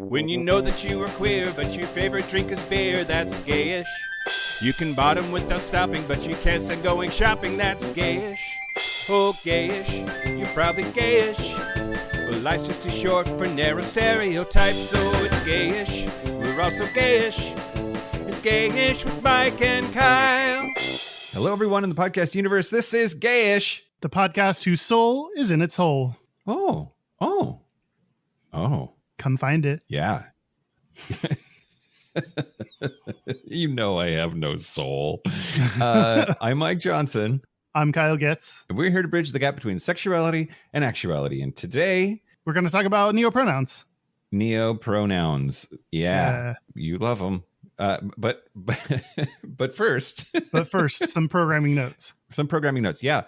When you know that you are queer, but your favorite drink is beer, that's gayish. You can bottom without stopping, but you can't stand going shopping, that's gayish. Oh, gayish, you're probably gayish. Well, life's just too short for narrow stereotypes, so it's gayish. We're also gayish. It's Gayish with Mike and Kyle. Hello, everyone in the podcast universe. This is Gayish, the podcast whose soul is in its hole. Oh. Come find it. Yeah. You know I have no soul. I'm Mike Johnson. I'm Kyle Getz. And we're here to bridge the gap between sexuality and actuality. And today, we're going to talk about neopronouns. Neopronouns. Yeah. You love them. But first, some programming notes. Yeah.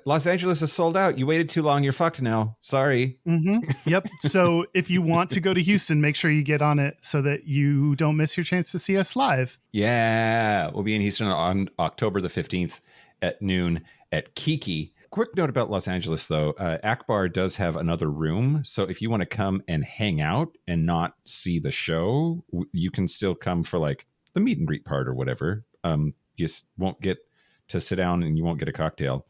Los Angeles is sold out. You waited too long. You're fucked now. Sorry. Mm-hmm. Yep. So if you want to go to Houston, make sure you get on it so that you don't miss your chance to see us live. Yeah. We'll be in Houston on October the 15th at noon at Kiki. Quick note about Los Angeles, though. Akbar does have another room. So if you want to come and hang out and not see the show, you can still come for like the meet and greet part or whatever. You just won't get to sit down and you won't get a cocktail.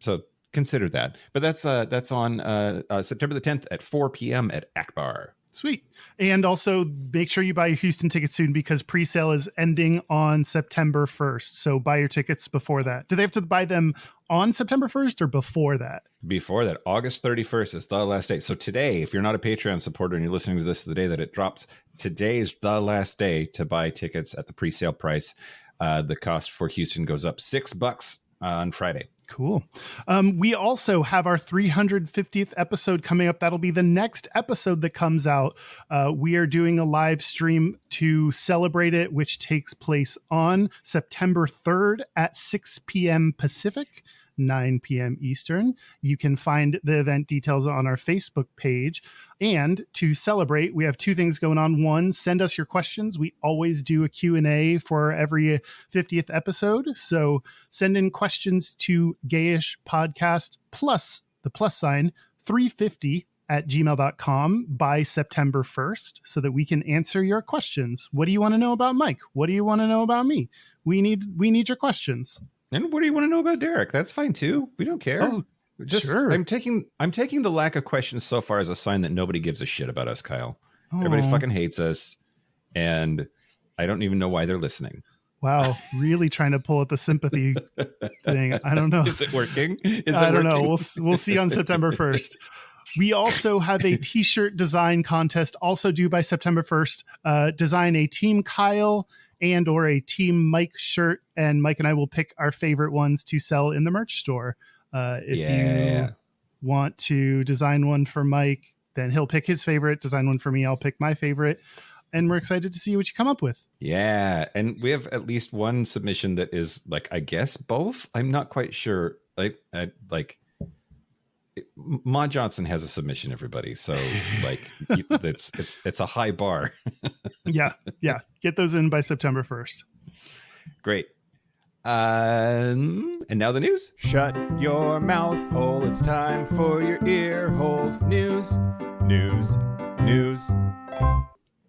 So consider that. But that's on September the 10th at 4 p.m. at Akbar. Sweet. And also make sure you buy your Houston tickets soon because pre-sale is ending on September 1st. So buy your tickets before that. Do they have to buy them on September 1st or before that? Before that. August 31st is the last day. So today, if you're not a Patreon supporter and you're listening to this the day that it drops, today is the last day to buy tickets at the pre-sale price. The cost for Houston goes up $6 on Friday. Cool. We also have our 350th episode coming up. That'll be the next episode that comes out. We are doing a live stream to celebrate it, which takes place on September 3rd at 6 p.m. Pacific, 9 p.m. Eastern. You can find the event details on our Facebook page. And to celebrate, we have two things going on. One, send us your questions. We always do a Q&A for every 50th episode. So send in questions to Gayish Podcast plus the plus sign 350 at gmail.com by September 1st so that we can answer your questions. What do you want to know about Mike? What do you want to know about me? We need your questions. And what do you want to know about Derek? That's fine too. We don't care. Oh, sure. I'm taking the lack of questions so far as a sign that nobody gives a shit about us, Kyle. Everybody fucking hates us, and I don't even know why they're listening. Wow, really trying to pull at the sympathy thing. I don't know. Is it working? I don't know. We'll see on September 1st. We also have a t-shirt design contest also due by September 1st. Design a Team Kyle and or a Team Mike shirt, and Mike and I will pick our favorite ones to sell in the merch store. If you want to design one for Mike, then he'll pick his favorite. Design one for me, I'll pick my favorite. And we're excited to see what you come up with. Yeah, and we have at least one submission that is like, I guess both. I'm not quite sure. Ma Johnson has a submission, everybody. So like, it's a high bar. Yeah. Get those in by September 1st. Great. And now the news. Shut your mouth hole. It's time for your ear holes. News. News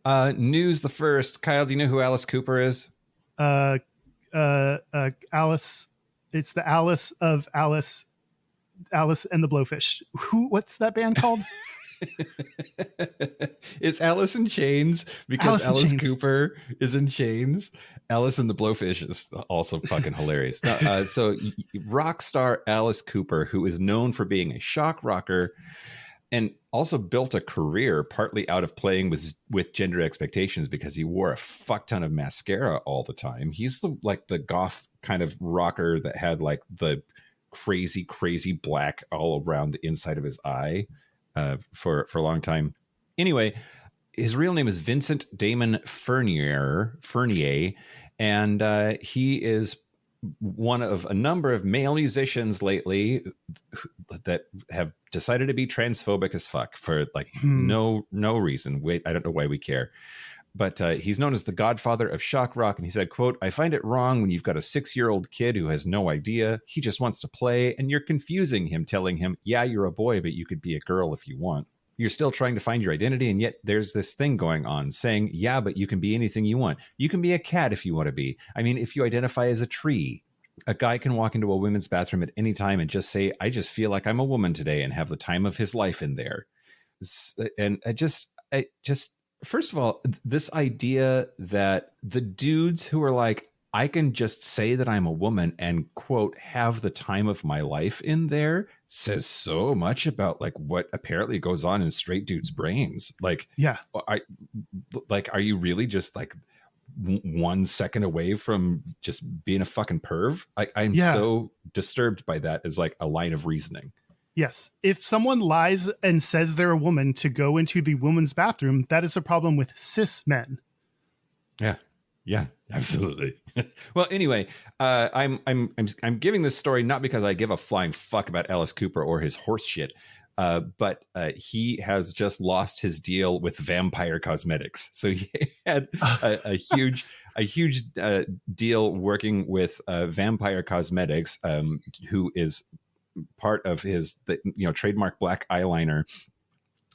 the first. Kyle, do you know who Alice Cooper is? Alice. It's the Alice of Alice and the Blowfish. What's that band called? It's Alice in Chains because Alice Cooper is in chains. Alice and the Blowfish is also fucking hilarious. So rock star Alice Cooper, who is known for being a shock rocker and also built a career partly out of playing with gender expectations because he wore a fuck ton of mascara all the time. He's the goth kind of rocker that had like the crazy black all around the inside of his eye for a long time. Anyway, his real name is Vincent Damon Fernier, and he is one of a number of male musicians lately that have decided to be transphobic as fuck for like no reason. Wait, I don't know why we care. But he's known as the godfather of shock rock. And he said, quote, "I find it wrong when you've got a 6-year-old kid who has no idea. He just wants to play. And you're confusing him, telling him, yeah, you're a boy, but you could be a girl if you want." You're still trying to find your identity, and yet there's this thing going on saying, yeah, but you can be anything you want. You can be a cat if you want to be. I mean, if you identify as a tree, a guy can walk into a women's bathroom at any time and just say, I just feel like I'm a woman today, and have the time of his life in there. And I just, first of all, this idea that the dudes who are like, I can just say that I'm a woman and, quote, have the time of my life in there, says so much about like what apparently goes on in straight dudes' brains. Like, yeah, are you really just like 1 second away from just being a fucking perv? I'm so disturbed by that as like a line of reasoning. Yes. If someone lies and says they're a woman to go into the woman's bathroom, that is a problem with cis men. Yeah, absolutely. Well, anyway, I'm giving this story not because I give a flying fuck about Alice Cooper or his horse shit, but he has just lost his deal with Vampire Cosmetics. So he had a huge deal working with Vampire Cosmetics, who is part of his trademark black eyeliner.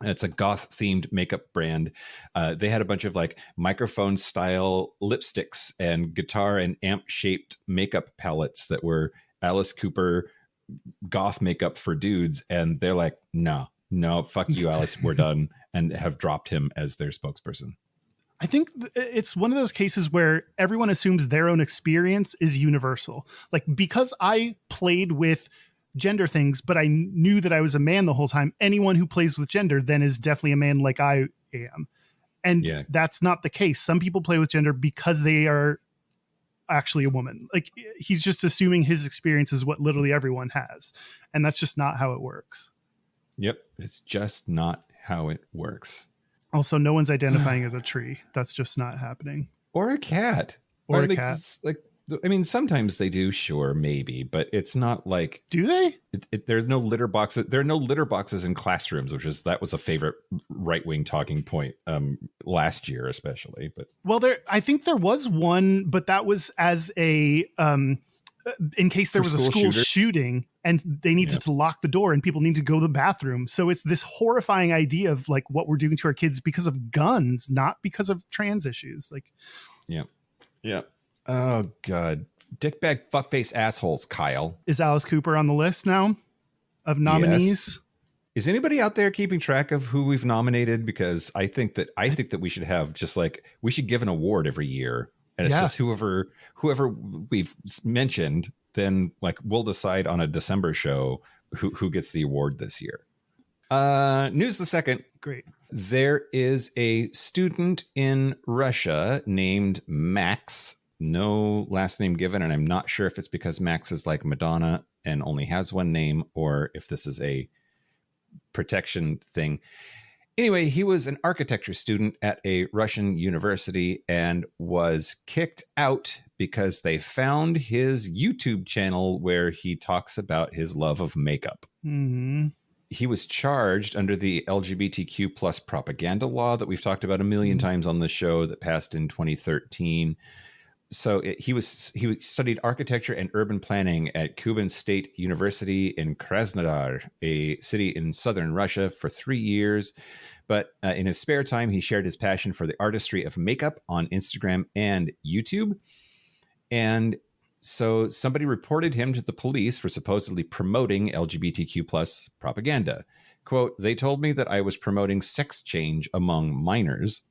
It's a goth themed makeup brand. They had a bunch of like microphone style lipsticks and guitar and amp shaped makeup palettes that were Alice Cooper goth makeup for dudes. And they're like, no, fuck you, Alice. We're done. And have dropped him as their spokesperson. I think it's one of those cases where everyone assumes their own experience is universal. Like, because I played with gender things, but I knew that I was a man the whole time. Anyone who plays with gender then is definitely a man like I am. And that's not the case. Some people play with gender because they are actually a woman. Like, he's just assuming his experience is what literally everyone has. And that's just not how it works. Yep. It's just not how it works. Also, no one's identifying as a tree. That's just not happening. Or a cat. Or a cat. Like, I mean, sometimes they do, sure, maybe, but it's not like. Do they? There are no litter boxes. There are no litter boxes in classrooms, that was a favorite right wing talking point last year, especially. But I think there was one, but that was as a in case there was a school shooting and they needed to lock the door and people need to go to the bathroom. So it's this horrifying idea of like what we're doing to our kids because of guns, not because of trans issues. Like, yeah. Oh, God. Dickbag fuckface assholes, Kyle. Is Alice Cooper on the list now of nominees? Yes. Is anybody out there keeping track of who we've nominated? Because I think that we should have just like, we should give an award every year. And it's just whoever we've mentioned, then like we'll decide on a December show who gets the award this year. News the second. Great. There is a student in Russia named Max. No last name given, and I'm not sure if it's because Max is like Madonna and only has one name, or if this is a protection thing. Anyway, he was an architecture student at a Russian university and was kicked out because they found his YouTube channel where he talks about his love of makeup. Mm-hmm. He was charged under the LGBTQ plus propaganda law that we've talked about a million times on the show that passed in 2013. So he studied architecture and urban planning at Kuban State University in Krasnodar, a city in southern Russia, for 3 years. But in his spare time, he shared his passion for the artistry of makeup on Instagram and YouTube. And so somebody reported him to the police for supposedly promoting LGBTQ plus propaganda. Quote, they told me that I was promoting sex change among minors.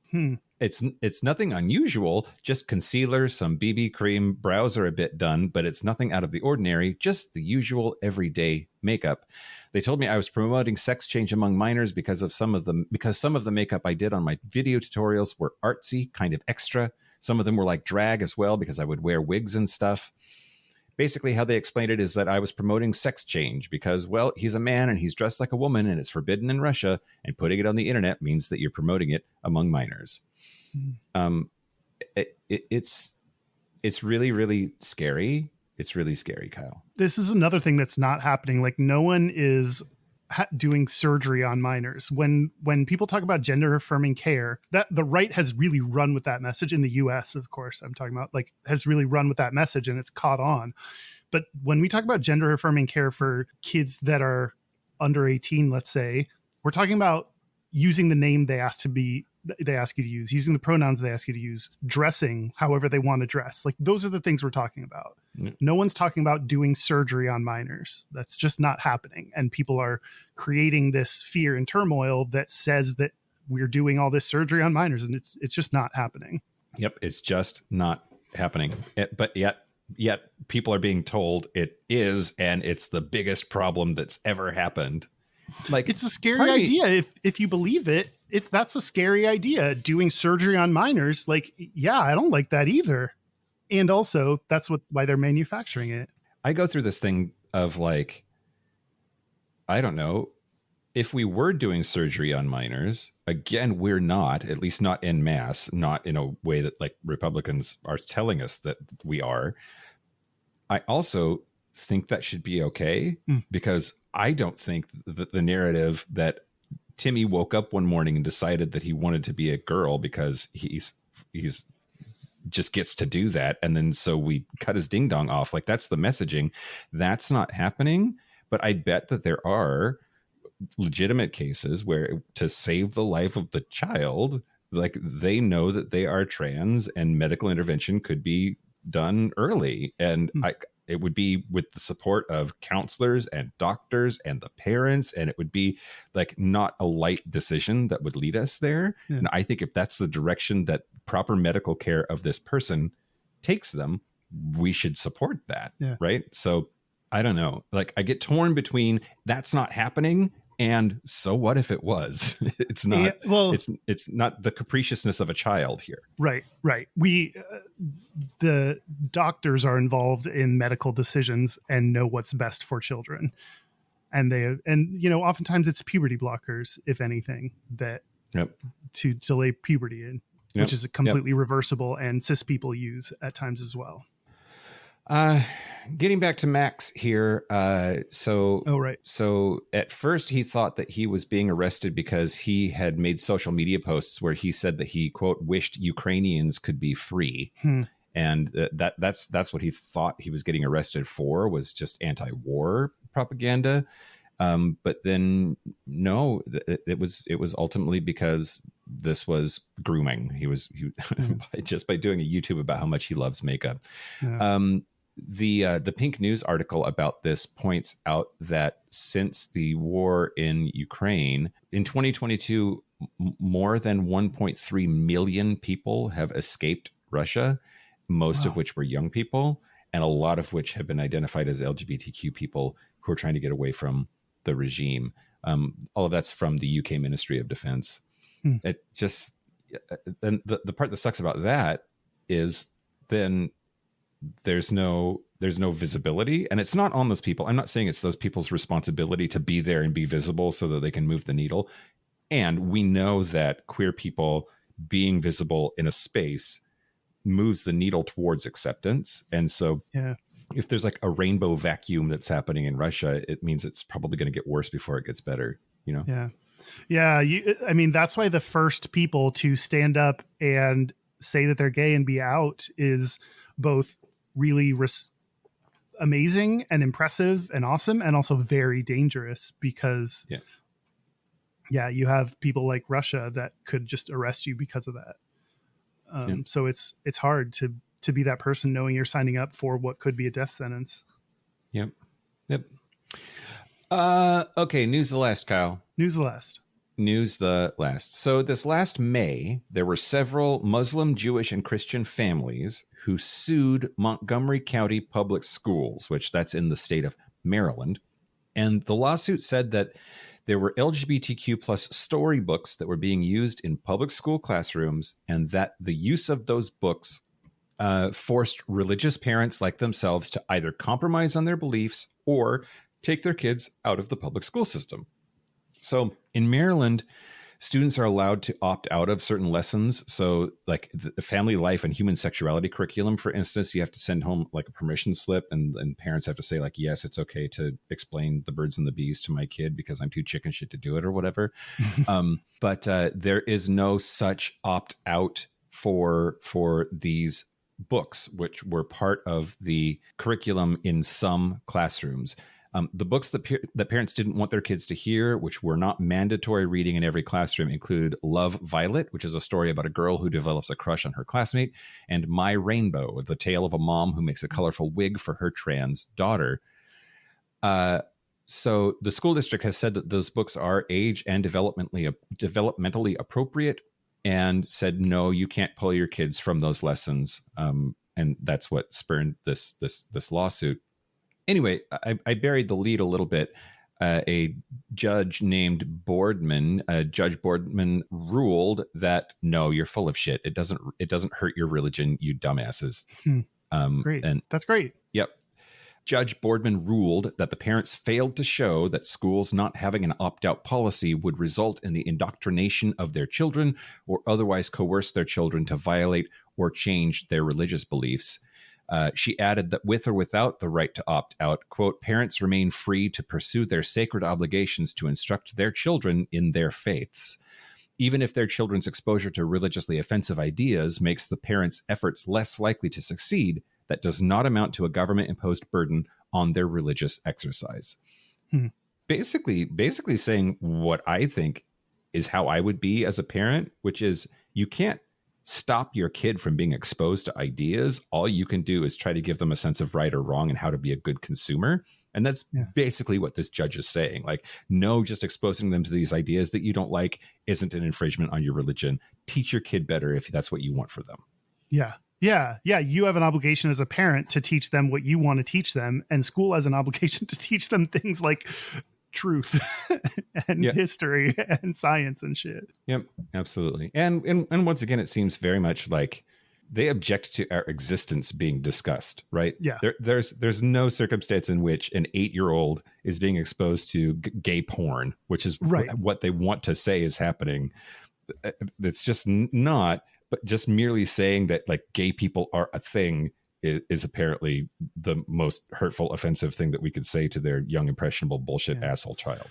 It's nothing unusual, just concealer, some BB cream, brows are a bit done, but it's nothing out of the ordinary, just the usual everyday makeup. They told me I was promoting sex change among minors because some of the makeup I did on my video tutorials were artsy, kind of extra. Some of them were like drag as well because I would wear wigs and stuff. Basically, how they explained it is that I was promoting sex change because, well, he's a man and he's dressed like a woman and it's forbidden in Russia, and putting it on the internet means that you're promoting it among minors. It's really, really scary. It's really scary, Kyle. This is another thing that's not happening. Like, no one is doing surgery on minors. When people talk about gender affirming care, that the right has really run with that message in the US, of course, I'm talking about, like, has really run with that message and it's caught on. But when we talk about gender affirming care for kids that are under 18, let's say, we're talking about using the name they ask you to use, using the pronouns they ask you to use, dressing however they want to dress. Like those are the things we're talking about. No one's talking about doing surgery on minors. That's just not happening. And people are creating this fear and turmoil that says that we're doing all this surgery on minors, and it's just not happening. Yep, it's just not happening. But yet people are being told it is, and it's the biggest problem that's ever happened. Like, it's a scary idea if you believe it. That's a scary idea, doing surgery on minors. Like, yeah, I don't like that either. And also, that's why they're manufacturing it. I go through this thing of like, I don't know, if we were doing surgery on minors, again, we're not, at least not en masse, not in a way that like Republicans are telling us that we are. I also think that should be okay, because I don't think that the narrative that Timmy woke up one morning and decided that he wanted to be a girl because he's just gets to do that, and then so we cut his ding dong off, like that's the messaging. That's not happening. But I bet that there are legitimate cases where, to save the life of the child, like they know that they are trans and medical intervention could be done early, and it would be with the support of counselors and doctors and the parents, and it would be like not a light decision that would lead us there. And I think if that's the direction that proper medical care of this person takes them, we should support that. Right. So I don't know, like I get torn between that's not happening and so what if it was? It's not. It's not the capriciousness of a child here. Right. The doctors are involved in medical decisions and know what's best for children, and oftentimes it's puberty blockers, if anything, that to delay puberty in, which is completely reversible, and cis people use at times as well. Getting back to Max here. So at first he thought that he was being arrested because he had made social media posts where he said that he, quote, wished Ukrainians could be free. And that's what he thought he was getting arrested for, was just anti-war propaganda. But then no, it was ultimately because this was grooming. He just by doing a YouTube about how much he loves makeup. The Pink News article about this points out that since the war in Ukraine in 2022, more than 1.3 million people have escaped Russia, most of which were young people, and a lot of which have been identified as LGBTQ people who are trying to get away from the regime. All of that's from the UK Ministry of Defense. It just, then the part that sucks about that is then there's no visibility, and it's not on those people. I'm not saying it's those people's responsibility to be there and be visible so that they can move the needle. And we know that queer people being visible in a space moves the needle towards acceptance. And so if there's like a rainbow vacuum that's happening in Russia, it means it's probably going to get worse before it gets better, I mean, that's why the first people to stand up and say that they're gay and be out is both really amazing and impressive and awesome, and also very dangerous, because you have people like Russia that could just arrest you because of that. So it's hard to be that person knowing you're signing up for what could be a death sentence. Yep. Okay, news the last, Kyle. News the last. So this last May, there were several Muslim, Jewish, and Christian families who sued Montgomery County Public Schools, which that's in the state of Maryland. And the lawsuit said that there were LGBTQ plus storybooks that were being used in public school classrooms, and that the use of those books forced religious parents like themselves to either compromise on their beliefs or take their kids out of the public school system. So in Maryland, students are allowed to opt out of certain lessons. So like the family life and human sexuality curriculum, for instance, you have to send home like a permission slip, and parents have to say like, yes, it's okay to explain the birds and the bees to my kid because I'm too chicken shit to do it or whatever. But there is no such opt out for these books, which were part of the curriculum in some classrooms. The books that parents didn't want their kids to hear, which were not mandatory reading in every classroom, include Love, Violet, which is a story about a girl who develops a crush on her classmate, and My Rainbow, the tale of a mom who makes a colorful wig for her trans daughter. So the school district has said that those books are age and developmentally appropriate, and said, no, you can't pull your kids from those lessons. And that's what spurred this lawsuit. Anyway, I buried the lead a little bit. A judge named Boardman, Judge Boardman, ruled that no, you're full of shit. It doesn't hurt your religion, you dumbasses. Great, and that's great. Yep. Judge Boardman ruled that the parents failed to show that schools not having an opt-out policy would result in the indoctrination of their children or otherwise coerce their children to violate or change their religious beliefs. She added that with or without the right to opt out, quote, parents remain free to pursue their sacred obligations to instruct their children in their faiths. Even if their children's exposure to religiously offensive ideas makes the parents' efforts less likely to succeed, that does not amount to a government-imposed burden on their religious exercise. Basically saying what I think is how I would be as a parent, which is you can't stop your kid from being exposed to ideas. All you can do is try to give them a sense of right or wrong and how to be a good consumer. And that's basically what this judge is saying. Like, no, just exposing them to these ideas that you don't like isn't an infringement on your religion. Teach your kid better if that's what you want for them. Yeah. You have an obligation as a parent to teach them what you want to teach them, and school has an obligation to teach them things like truth and history and science and shit. Yep, absolutely. And once again, it seems very much like they object to our existence being discussed, right? Yeah. There's no circumstance in which an 8-year-old is being exposed to gay porn, which is what they want to say is happening. It's just not. But just merely saying that like gay people are a thing is apparently the most hurtful, offensive thing that we could say to their young, impressionable bullshit asshole child.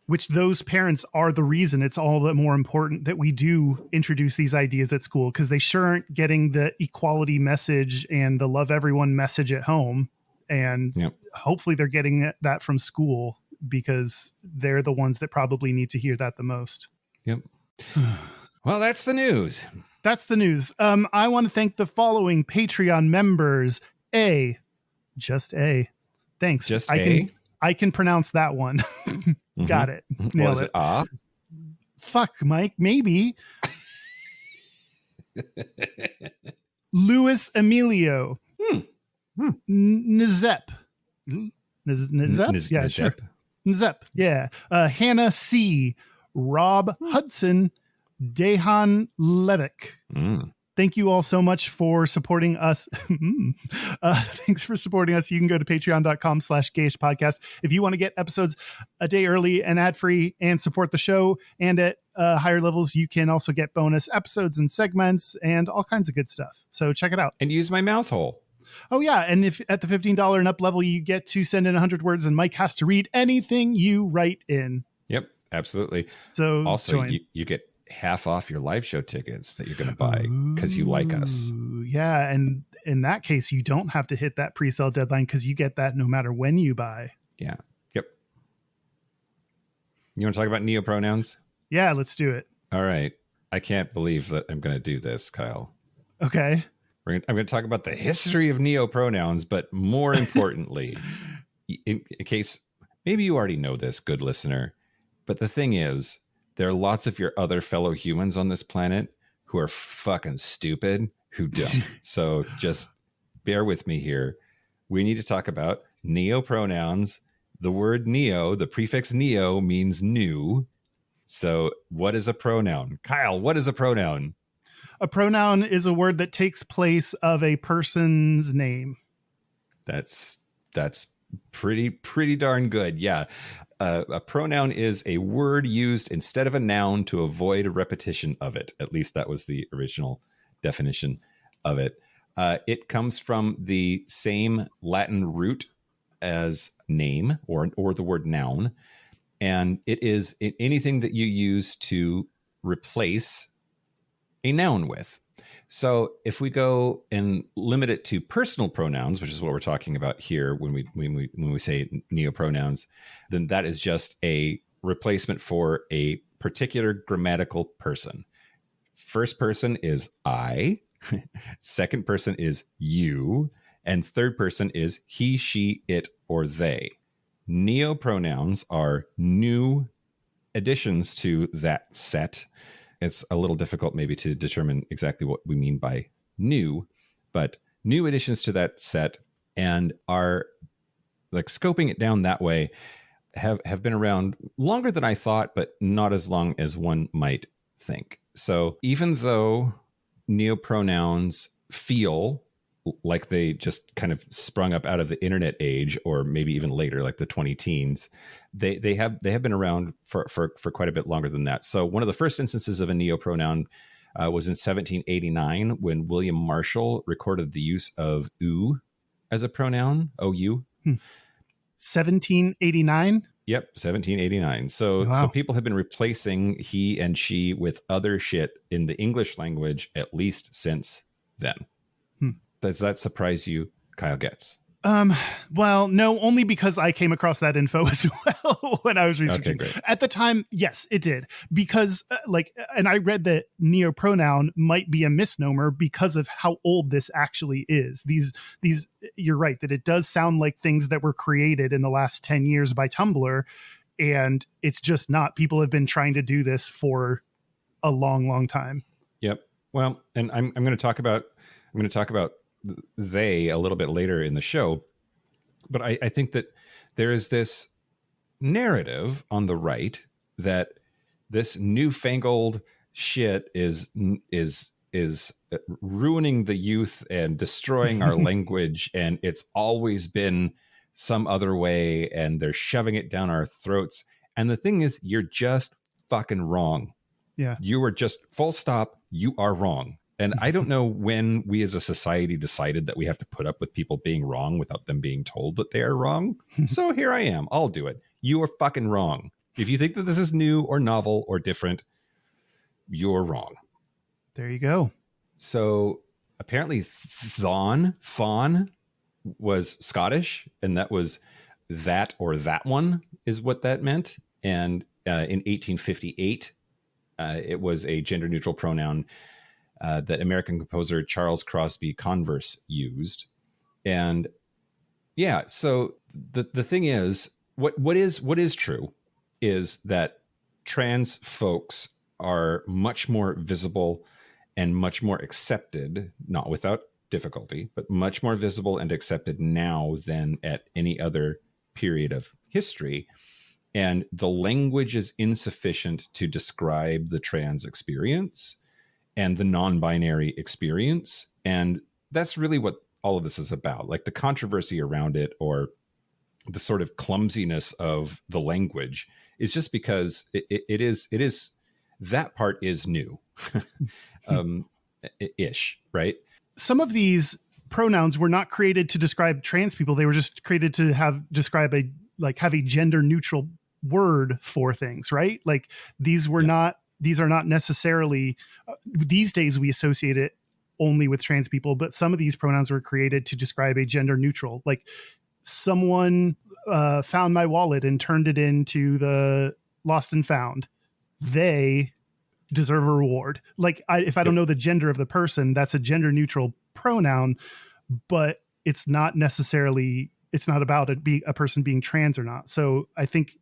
Which those parents are the reason it's all the more important that we do introduce these ideas at school, because they sure aren't getting the equality message and the love everyone message at home. And hopefully they're getting that from school, because they're the ones that probably need to hear that the most. Yep. Well, that's the news. That's the news. I want to thank the following Patreon members. Just A. Thanks. Just A? I can pronounce that one. Got it. Nailed it. Fuck, Mike. Maybe. Louis Emilio. Nzep. Nzep? Yeah, sure. Nzep. Yeah. Hannah C. Rob Hudson. Dehan Levick. Thank you all so much for supporting us. Thanks for supporting us. You can go to patreon.com/Gayish podcast if you want to get episodes a day early and ad-free and support the show. And at higher levels, you can also get bonus episodes and segments and all kinds of good stuff. So check it out. And use my mouth hole. Oh, yeah. And if at the $15 and up level, you get to send in 100 words and Mike has to read anything you write in. Yep, absolutely. So also, you get half off your live show tickets that you're going to buy because you like us. Yeah. And in that case, you don't have to hit that pre-sale deadline because you get that no matter when you buy. Yeah. Yep. You want to talk about neopronouns? Yeah, let's do it. All right. I can't believe that I'm going to do this, Kyle. Okay. I'm going to talk about the history of neopronouns, but more importantly, in case maybe you already know this, good listener, but the thing is, there are lots of your other fellow humans on this planet who are fucking stupid who don't. So just bear with me here. We need to talk about neopronouns. The word neo, the prefix neo, means new. So what is a pronoun? Kyle, what is a pronoun? A pronoun is a word that takes place of a person's name. That's pretty darn good. Yeah. A pronoun is a word used instead of a noun to avoid a repetition of it. At least that was the original definition of it. It comes from the same Latin root as name or the word noun. And it is anything that you use to replace a noun with. So if we go and limit it to personal pronouns, which is what we're talking about here when we say neopronouns, then that is just a replacement for a particular grammatical person. First person is I, second person is you, and third person is he, she, it, or they. Neopronouns are new additions to that set. It's a little difficult maybe to determine exactly what we mean by new, but new additions to that set, and are like scoping it down that way have been around longer than I thought, but not as long as one might think. So even though neopronouns feel like they just kind of sprung up out of the internet age, or maybe even later, like the 2010s, they have been around for quite a bit longer than that. So one of the first instances of a neopronoun was in 1789 when William Marshall recorded the use of "ou" as a pronoun, "ou." 1789. Yep, 1789. So Wow. people have been replacing he and she with other shit in the English language at least since then. Does that surprise you, Kyle Getz? Well, no, only because I came across that info as well when I was researching. Okay, great. At the time, yes, it did. Because and I read that neopronoun might be a misnomer because of how old this actually is. These, you're right, that it does sound like things that were created in the last 10 years by Tumblr. And it's just not. People have been trying to do this for a long, long time. Yep. Well, and I'm going to talk about they a little bit later in the show, but I think that there is this narrative on the right that this newfangled shit is ruining the youth and destroying our language, and it's always been some other way, and they're shoving it down our throats. And the thing is, you're just fucking wrong. Yeah. You are just full stop. You are wrong. And I don't know when we as a society decided that we have to put up with people being wrong without them being told that they are wrong. So here I am. I'll do it. You are fucking wrong. If you think that this is new or novel or different, you're wrong. There you go. So apparently Thon was Scottish, and that was that or that one is what that meant. And in 1858, it was a gender neutral pronoun that American composer Charles Crosby Converse used. And yeah, so the thing is, what is true is that trans folks are much more visible and much more accepted, not without difficulty, but much more visible and accepted now than at any other period of history. And the language is insufficient to describe the trans experience and the non-binary experience. And that's really what all of this is about. Like the controversy around it, or the sort of clumsiness of the language, is just because it is that part is new. Ish, right? Some of these pronouns were not created to describe trans people. They were just created to have a gender neutral word for things, right? Like these are not necessarily, these days we associate it only with trans people, but some of these pronouns were created to describe a gender neutral, like someone found my wallet and turned it into the lost and found. They deserve a reward. Like if I don't know the gender of the person, that's a gender neutral pronoun, but it's not about a person being trans or not. So I think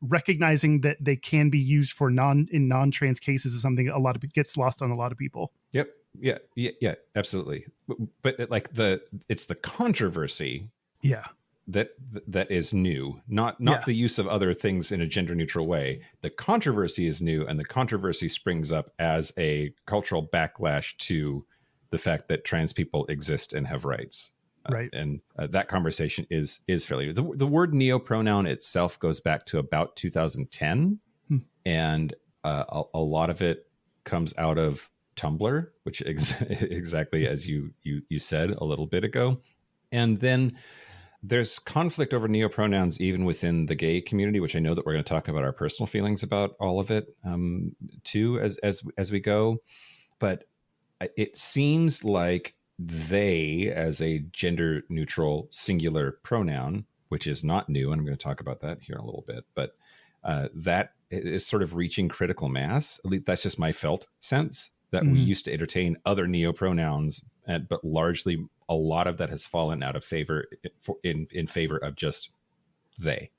recognizing that they can be used for non-trans cases is something gets lost on a lot of people. Yep. Yeah, absolutely. But it's the controversy. Yeah. That is new, not the use of other things in a gender neutral way. The controversy is new, and the controversy springs up as a cultural backlash to the fact that trans people exist and have rights. Right. And that conversation is fairly new. The word neopronoun itself goes back to about 2010. And a lot of it comes out of Tumblr, which exactly as you said a little bit ago. And then there's conflict over neopronouns even within the gay community, which I know that we're going to talk about our personal feelings about all of it too as we go. But it seems like they, as a gender neutral singular pronoun, which is not new, and I'm going to talk about that here in a little bit, but that is sort of reaching critical mass. At least that's just my felt sense, that we used to entertain other neopronouns, but largely a lot of that has fallen out of favor in favor of just they.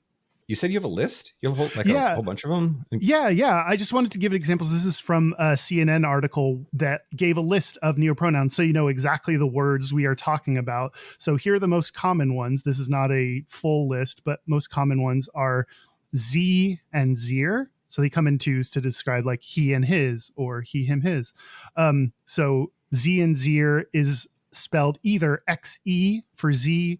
You said you have a list? You have a whole bunch of them? Yeah. I just wanted to give examples. This is from a CNN article that gave a list of neopronouns, so you know exactly the words we are talking about. So here are the most common ones. This is not a full list, but most common ones are Z and Zir. So they come in twos to describe like he and his, or he, him, his. So Z and Zir is spelled either XE for Z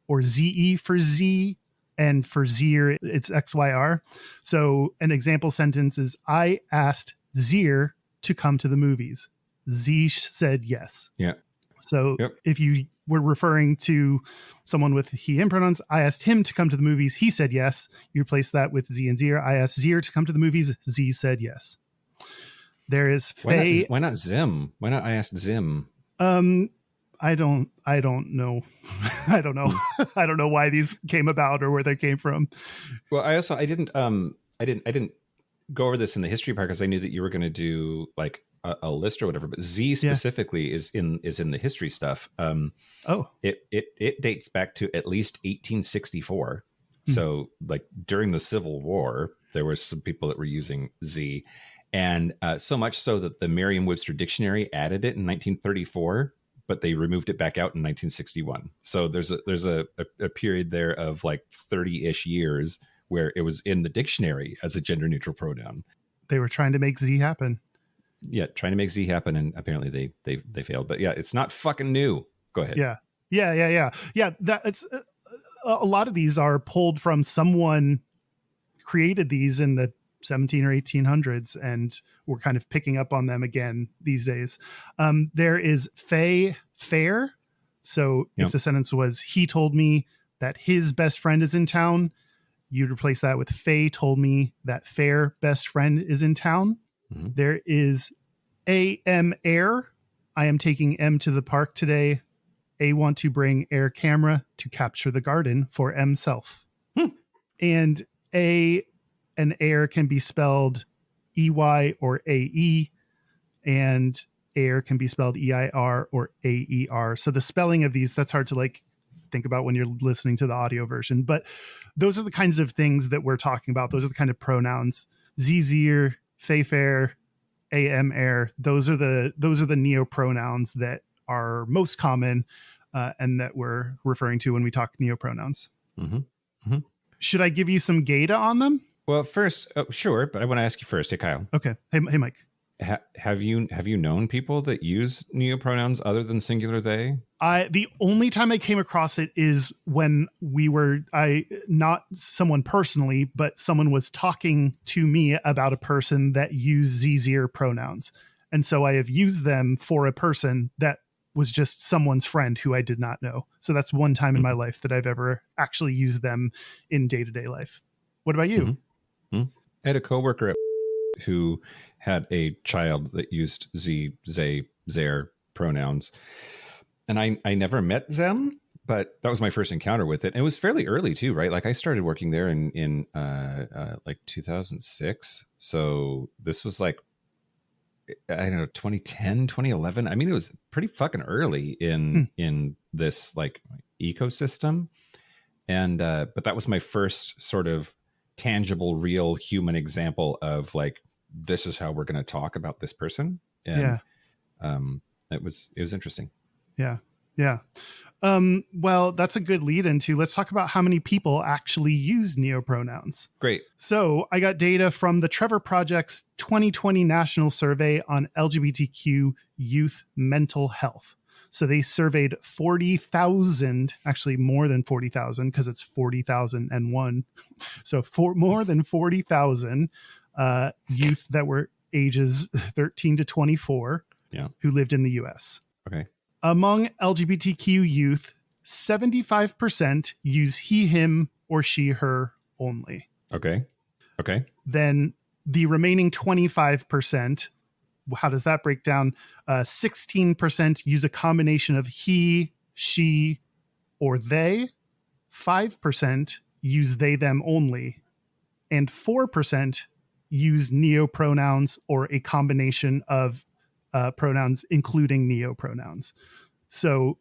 or ZE for Z. And for Zir, it's XYR. So an example sentence is, I asked Zir to come to the movies. Z said yes. Yeah. So if you were referring to someone with he, him pronouns, I asked him to come to the movies. He said yes. You replace that with Z and Zir. I asked Zir to come to the movies. Z said yes. There is Faye. Why not Zim? Why not I asked Zim? I don't know. I don't know. I don't know why these came about or where they came from. Well, I didn't go over this in the history part because I knew that you were going to do like a list or whatever, but Z specifically is in the history stuff. It dates back to at least 1864. So like during the Civil War, there were some people that were using Z, and so much so that the Merriam-Webster Dictionary added it in 1934. But they removed it back out in 1961. So there's a period there of like 30-ish years where it was in the dictionary as a gender neutral pronoun. They were trying to make Z happen. Yeah, trying to make Z happen, and apparently they failed. But yeah, it's not fucking new. Go ahead. Yeah. That it's a lot of these are pulled from someone created these in the 17 or 1800s, and we're kind of picking up on them again these days. There is fair. So if the sentence was, he told me that his best friend is in town, you'd replace that with Faye told me that fair best friend is in town. There is AM air. I am taking M to the park today. A want to bring air camera to capture the garden for M self. And an air can be spelled EY or AE, and air can be spelled EIR or AER. So the spelling of these, that's hard to like think about when you're listening to the audio version, but those are the kinds of things that we're talking about. Those are the kind of pronouns. Zir, fair, AM air. Those are the neopronouns that are most common and that we're referring to when we talk neopronouns. Should I give you some data on them? Well, first, sure, but I want to ask you first. Hey, Kyle. Okay. Hey, Mike. Have you known people that use neopronouns other than singular they? The only time I came across it is when not someone personally, but someone was talking to me about a person that used zir pronouns. And so I have used them for a person that was just someone's friend who I did not know. So that's one time in my life that I've ever actually used them in day-to-day life. What about you? I had a coworker who had a child that used their pronouns, and I never met them, but that was my first encounter with it. And it was fairly early too, right? Like I started working there in like 2006, so this was like, I don't know, 2010, 2011. I mean, it was pretty fucking early in this like ecosystem, and but that was my first sort of tangible, real human example of like, this is how we're going to talk about this person. And it was interesting. Yeah. Well, that's a good lead into, let's talk about how many people actually use neopronouns. Great. So I got data from the Trevor Project's 2020 National Survey on LGBTQ youth mental health. So they surveyed 40,000, actually more than 40,000 because it's 40,001. So more than 40,000 youth that were ages 13 to 24 who lived in the US. Okay. Among LGBTQ youth, 75% use he, him, or she, her only. Okay. Then the remaining 25% How does that break down? 16% use a combination of he, she, or they. 5% use they, them only. And 4% use neopronouns or a combination of pronouns, including neopronouns. So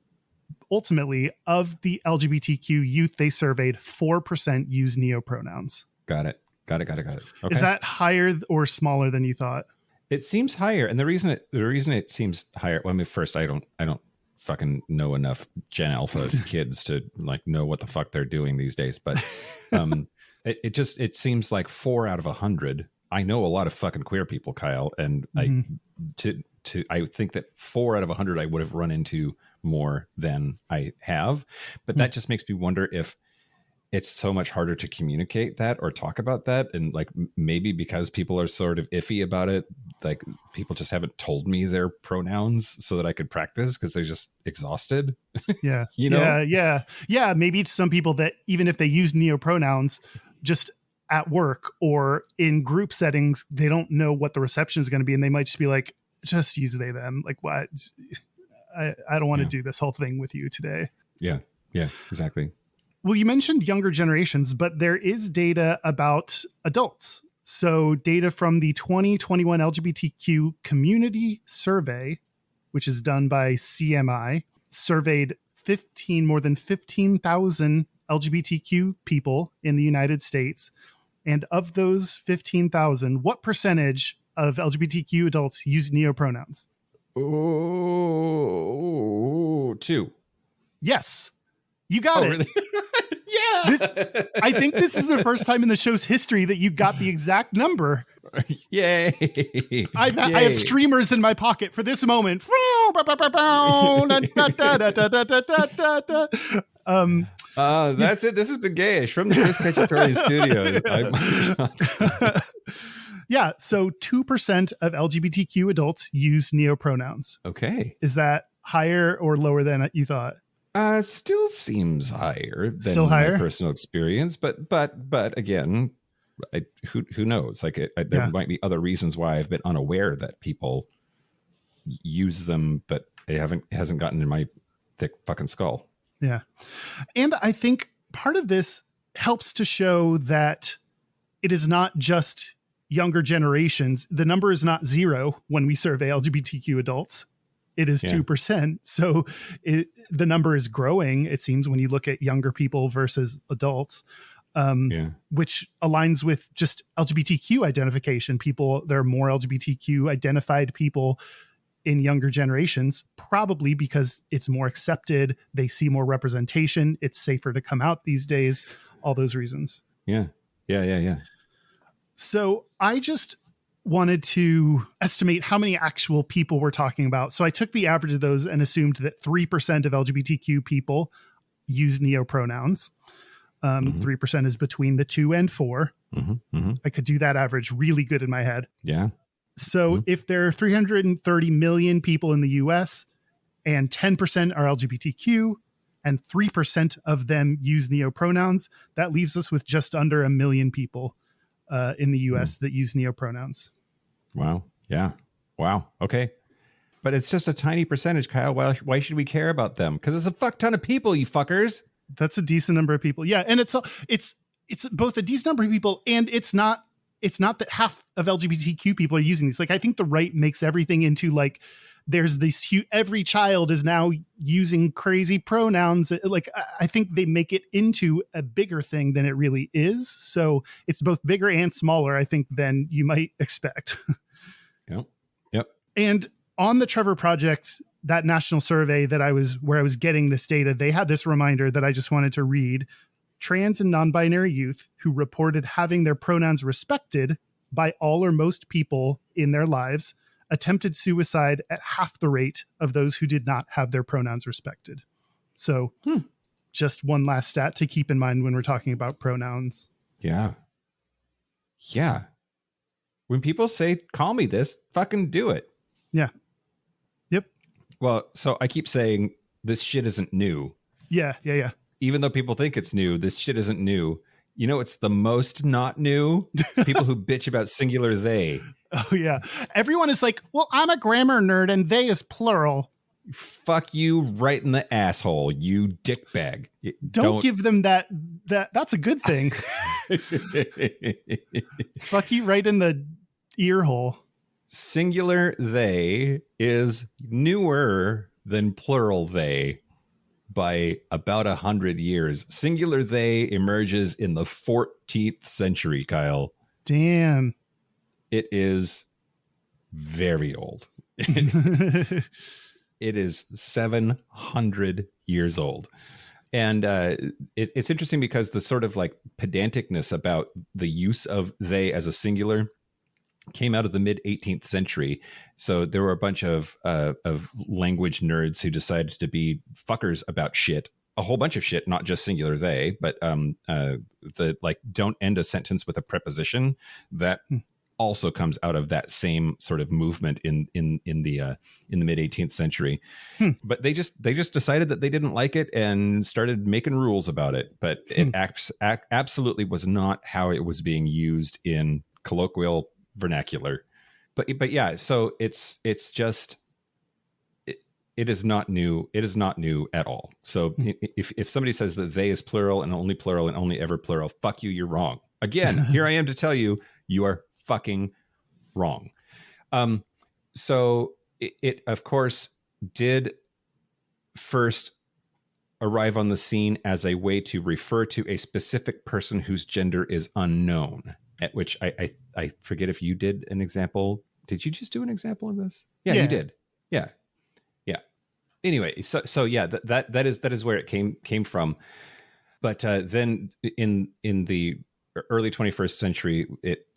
ultimately, of the LGBTQ youth they surveyed, 4% use neopronouns. Got it. Okay. Is that higher or smaller than you thought? It seems higher, and the reason it seems higher. Well, I mean, first, I don't fucking know enough Gen Alpha kids to like know what the fuck they're doing these days. But it seems like 4 out of 100. I know a lot of fucking queer people, Kyle, and I think that 4 out of 100 I would have run into more than I have. But that just makes me wonder if it's so much harder to communicate that or talk about that. And like, maybe because people are sort of iffy about it, like people just haven't told me their pronouns so that I could practice because they're just exhausted. Yeah. You know? Yeah. Maybe it's some people that even if they use neopronouns just at work or in group settings, they don't know what the reception is going to be. And they might just be like, just use they, them. Like, what? I don't want to do this whole thing with you today. Yeah, exactly. Well, you mentioned younger generations, but there is data about adults. So data from the 2021 LGBTQ community survey, which is done by CMI, surveyed more than 15,000 LGBTQ people in the United States. And of those 15,000, what percentage of LGBTQ adults use neopronouns? Oh, 2. Yes. You got it. Really? Yeah. I think this is the first time in the show's history that you got the exact number. Yay. I have streamers in my pocket for this moment. That's it. This has been Gayish from the Chris Cacciatore studio. Yeah, so 2% of LGBTQ adults use neopronouns. Okay. Is that higher or lower than you thought? Still seems higher than my personal experience, but again, who knows? Like there might be other reasons why I've been unaware that people use them, but it hasn't gotten in my thick fucking skull. Yeah, and I think part of this helps to show that it is not just younger generations. The number is not 0 when we survey LGBTQ adults. It is 2%. So the number is growing, it seems, when you look at younger people versus adults, which aligns with just LGBTQ identification. There are more LGBTQ identified people in younger generations, probably because it's more accepted. They see more representation. It's safer to come out these days. All those reasons. Yeah. So I just wanted to estimate how many actual people we're talking about. So I took the average of those and assumed that 3% of LGBTQ people use neopronouns. 3% is between the 2 and 4. I could do that average really good in my head. Yeah. So if there are 330 million people in the US and 10% are LGBTQ and 3% of them use neopronouns, that leaves us with just under 1 million people in the US that use neopronouns. Wow. Yeah. Wow. Okay. But it's just a tiny percentage, Kyle. Why should we care about them? Because it's a fuck ton of people, you fuckers. That's a decent number of people. Yeah. And it's both a decent number of people, and it's not that half of LGBTQ people are using these. Like, I think the right makes everything into like, there's this every child is now using crazy pronouns. Like, I think they make it into a bigger thing than it really is. So it's both bigger and smaller, I think, than you might expect. Yep. And on the Trevor Project, that national survey where I was getting this data, they had this reminder that I just wanted to read. Trans and non-binary youth who reported having their pronouns respected by all or most people in their lives attempted suicide at half the rate of those who did not have their pronouns respected. So just one last stat to keep in mind when we're talking about pronouns. Yeah. When people say, call me this, fucking do it. Yeah. Yep. Well, so I keep saying this shit isn't new. Yeah. Even though people think it's new, this shit isn't new. You know, it's the most not new. People who bitch about singular they. Oh, yeah. Everyone is like, well, I'm a grammar nerd and they is plural. Fuck you right in the asshole, you dickbag. Don't give them that. That's a good thing. Fuck you right in the ear hole. Singular they is newer than plural they by about 100 years. Singular they emerges in the 14th century, Kyle. Damn. It is very old. It is 700 years old. And it's interesting because the sort of like pedanticness about the use of they as a singular came out of the mid 18th century. So there were a bunch of language nerds who decided to be fuckers about shit, a whole bunch of shit, not just singular they, but the like don't end a sentence with a preposition. That also comes out of that same sort of movement in the mid 18th century. But they just decided that they didn't like it and started making rules about it. But it absolutely was not how it was being used in colloquial vernacular. But yeah, so it's just it is not new. It is not new at all. So if somebody says that they is plural and only ever plural, fuck you, you're wrong. Again, here I am to tell you, you are fucking wrong. So it of course did first arrive on the scene as a way to refer to a specific person whose gender is unknown. At which I forget if you did an example. Did you just do an example of this? Yeah. You did. Yeah. Anyway, so yeah, that is where it came from. But then in the early 21st century, it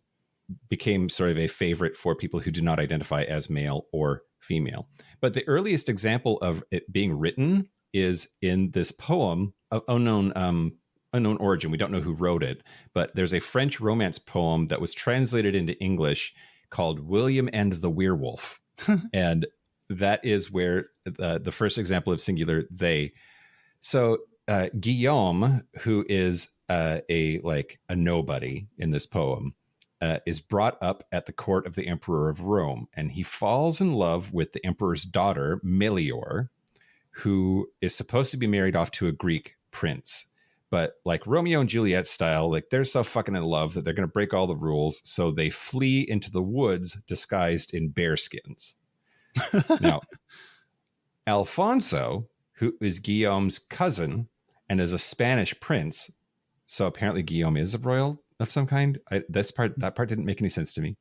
became sort of a favorite for people who do not identify as male or female. But the earliest example of it being written is in this poem of unknown origin. We don't know who wrote it, but there's a French romance poem that was translated into English called William and the Werewolf. And that is where the first example of singular they. So Guillaume, who is a nobody in this poem, is brought up at the court of the Emperor of Rome, and he falls in love with the emperor's daughter, Melior, who is supposed to be married off to a Greek prince. But like Romeo and Juliet style, like they're so fucking in love that they're going to break all the rules. So they flee into the woods disguised in bear skins. Now, Alfonso, who is Guillaume's cousin and is a Spanish prince. So apparently Guillaume is a royal of some kind. That part didn't make any sense to me.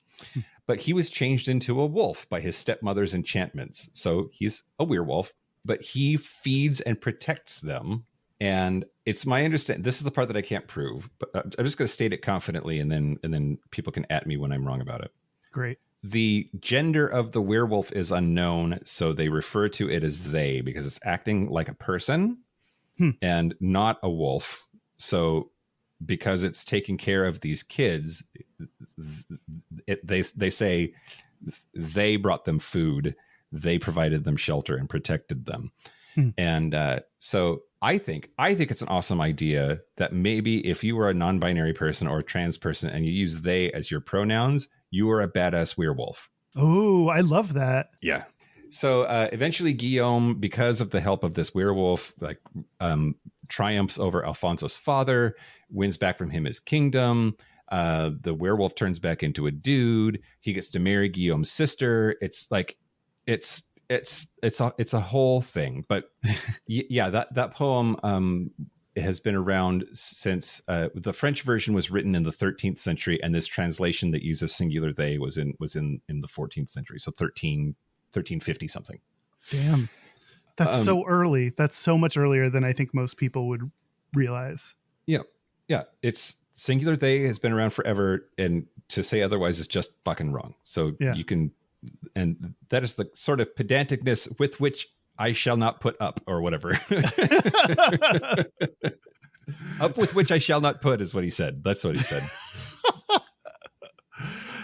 But he was changed into a wolf by his stepmother's enchantments. So he's a werewolf, but he feeds and protects them. And it's my understanding, this is the part that I can't prove, but I'm just going to state it confidently, and then people can at me when I'm wrong about it. Great. The gender of the werewolf is unknown, so they refer to it as they because it's acting like a person and not a wolf. So because it's taking care of these kids, they say they brought them food, they provided them shelter and protected them. And so I think it's an awesome idea that maybe if you were a non-binary person or a trans person and you use they as your pronouns, you are a badass werewolf. Oh, I love that. Yeah. So eventually Guillaume, because of the help of this werewolf, triumphs over Alfonso's father, wins back from him his kingdom. The werewolf turns back into a dude. He gets to marry Guillaume's sister. It's a whole thing. But yeah, that poem has been around since the French version was written in the 13th century, and this translation that uses singular they was in the 14th century, so 1350 something. Damn, that's so early. That's so much earlier than I think most people would realize. Yeah, it's singular they has been around forever, and to say otherwise is just fucking wrong. So you can, and that is the sort of pedanticness with which I shall not put up, or whatever. Up with which I shall not put is what he said. That's what he said.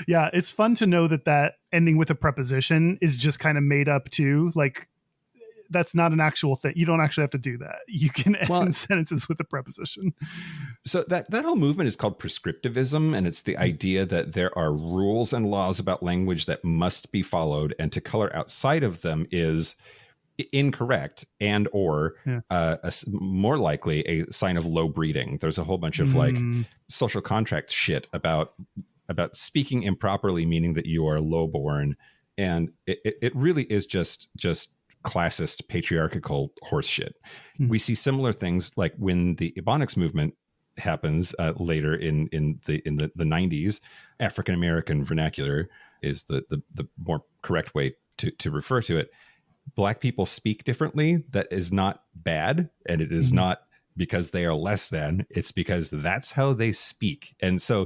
Yeah, it's fun to know that ending with a preposition is just kind of made up too. Like, that's not an actual thing. You don't actually have to do that. You can end sentences with a preposition. So that whole movement is called prescriptivism, and it's the idea that there are rules and laws about language that must be followed, and to color outside of them is incorrect and or more likely a sign of low breeding. There's a whole bunch of like social contract shit about speaking improperly, meaning that you are lowborn, and it really is just classist patriarchal horse shit. We see similar things like when the Ebonics movement happens later in the 90s. African American vernacular is the more correct way to refer to it. Black people speak differently. That is not bad, and it is not because they are less than. It's because that's how they speak. And so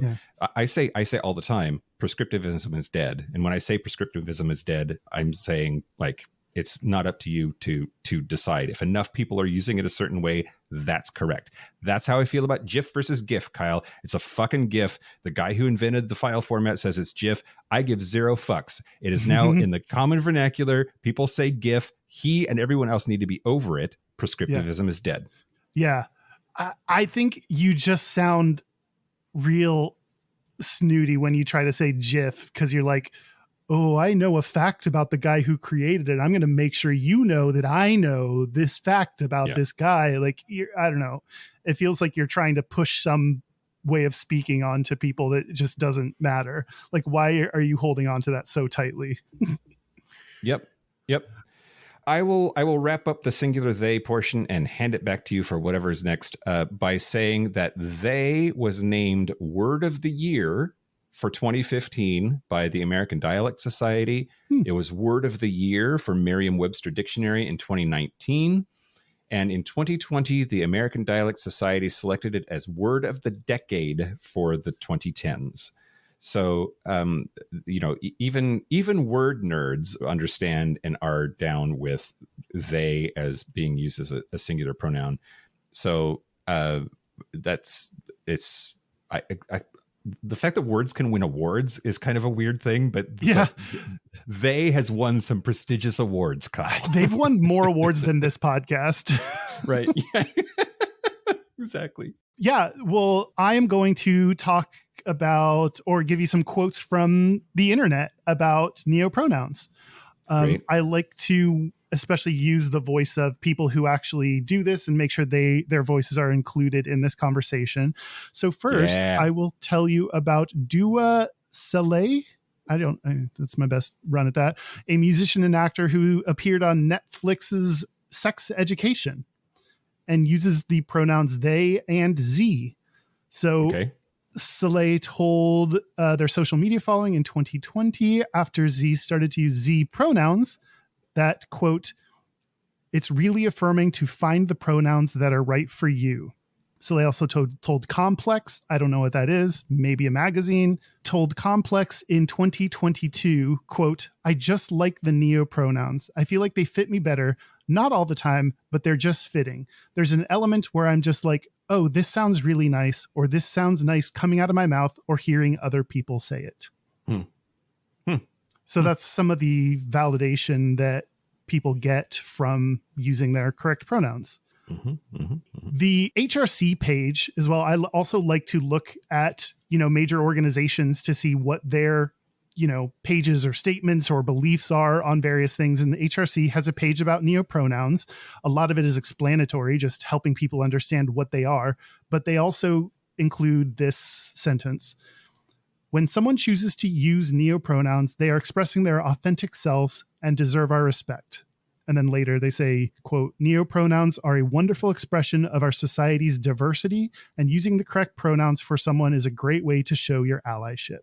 I say all the time, prescriptivism is dead. And when I say prescriptivism is dead, I'm saying like it's not up to you to decide. If enough people are using it a certain way, that's correct. That's how I feel about GIF versus GIF, Kyle. It's a fucking GIF. The guy who invented the file format says it's GIF. I give zero fucks. It is now in the common vernacular. People say GIF. He and everyone else need to be over it. Prescriptivism is dead. Yeah. I think you just sound real snooty when you try to say GIF, because you're like, oh, I know a fact about the guy who created it. I'm going to make sure you know that I know this fact about this guy. Like, I don't know. It feels like you're trying to push some way of speaking onto people that just doesn't matter. Like, why are you holding on to that so tightly? Yep. I will wrap up the singular they portion and hand it back to you for whatever is next by saying that they was named Word of the Year for 2015 by the American Dialect Society. It was Word of the Year for Merriam-Webster Dictionary in 2019. And in 2020, the American Dialect Society selected it as Word of the Decade for the 2010s. So, even word nerds understand and are down with they as being used as a singular pronoun. So the fact that words can win awards is kind of a weird thing, but they has won some prestigious awards, Kyle. They've won more awards than this podcast. Right. Yeah. Exactly. Yeah. Well, I am going to talk about or give you some quotes from the internet about neopronouns. I like to especially use the voice of people who actually do this and make sure their voices are included in this conversation. So first, I will tell you about Dua Saleh. That's my best run at that. A musician and actor who appeared on Netflix's Sex Education and uses the pronouns they and Z. So Saleh told their social media following in 2020 after Z started to use Z pronouns that, quote, it's really affirming to find the pronouns that are right for you. Saleh also told Complex, I don't know what that is, maybe a magazine, told Complex in 2022, quote, I just like the neopronouns. I feel like they fit me better. Not all the time, but they're just fitting. There's an element where I'm just like, oh, this sounds really nice, or this sounds nice coming out of my mouth or hearing other people say it. So that's some of the validation that people get from using their correct pronouns. The HRC page as well. I also like to look at, major organizations to see what their, pages or statements or beliefs are on various things. And the HRC has a page about neopronouns. A lot of it is explanatory, just helping people understand what they are. But they also include this sentence. When someone chooses to use neopronouns, they are expressing their authentic selves and deserve our respect. And then later they say, quote, neopronouns are a wonderful expression of our society's diversity, and using the correct pronouns for someone is a great way to show your allyship.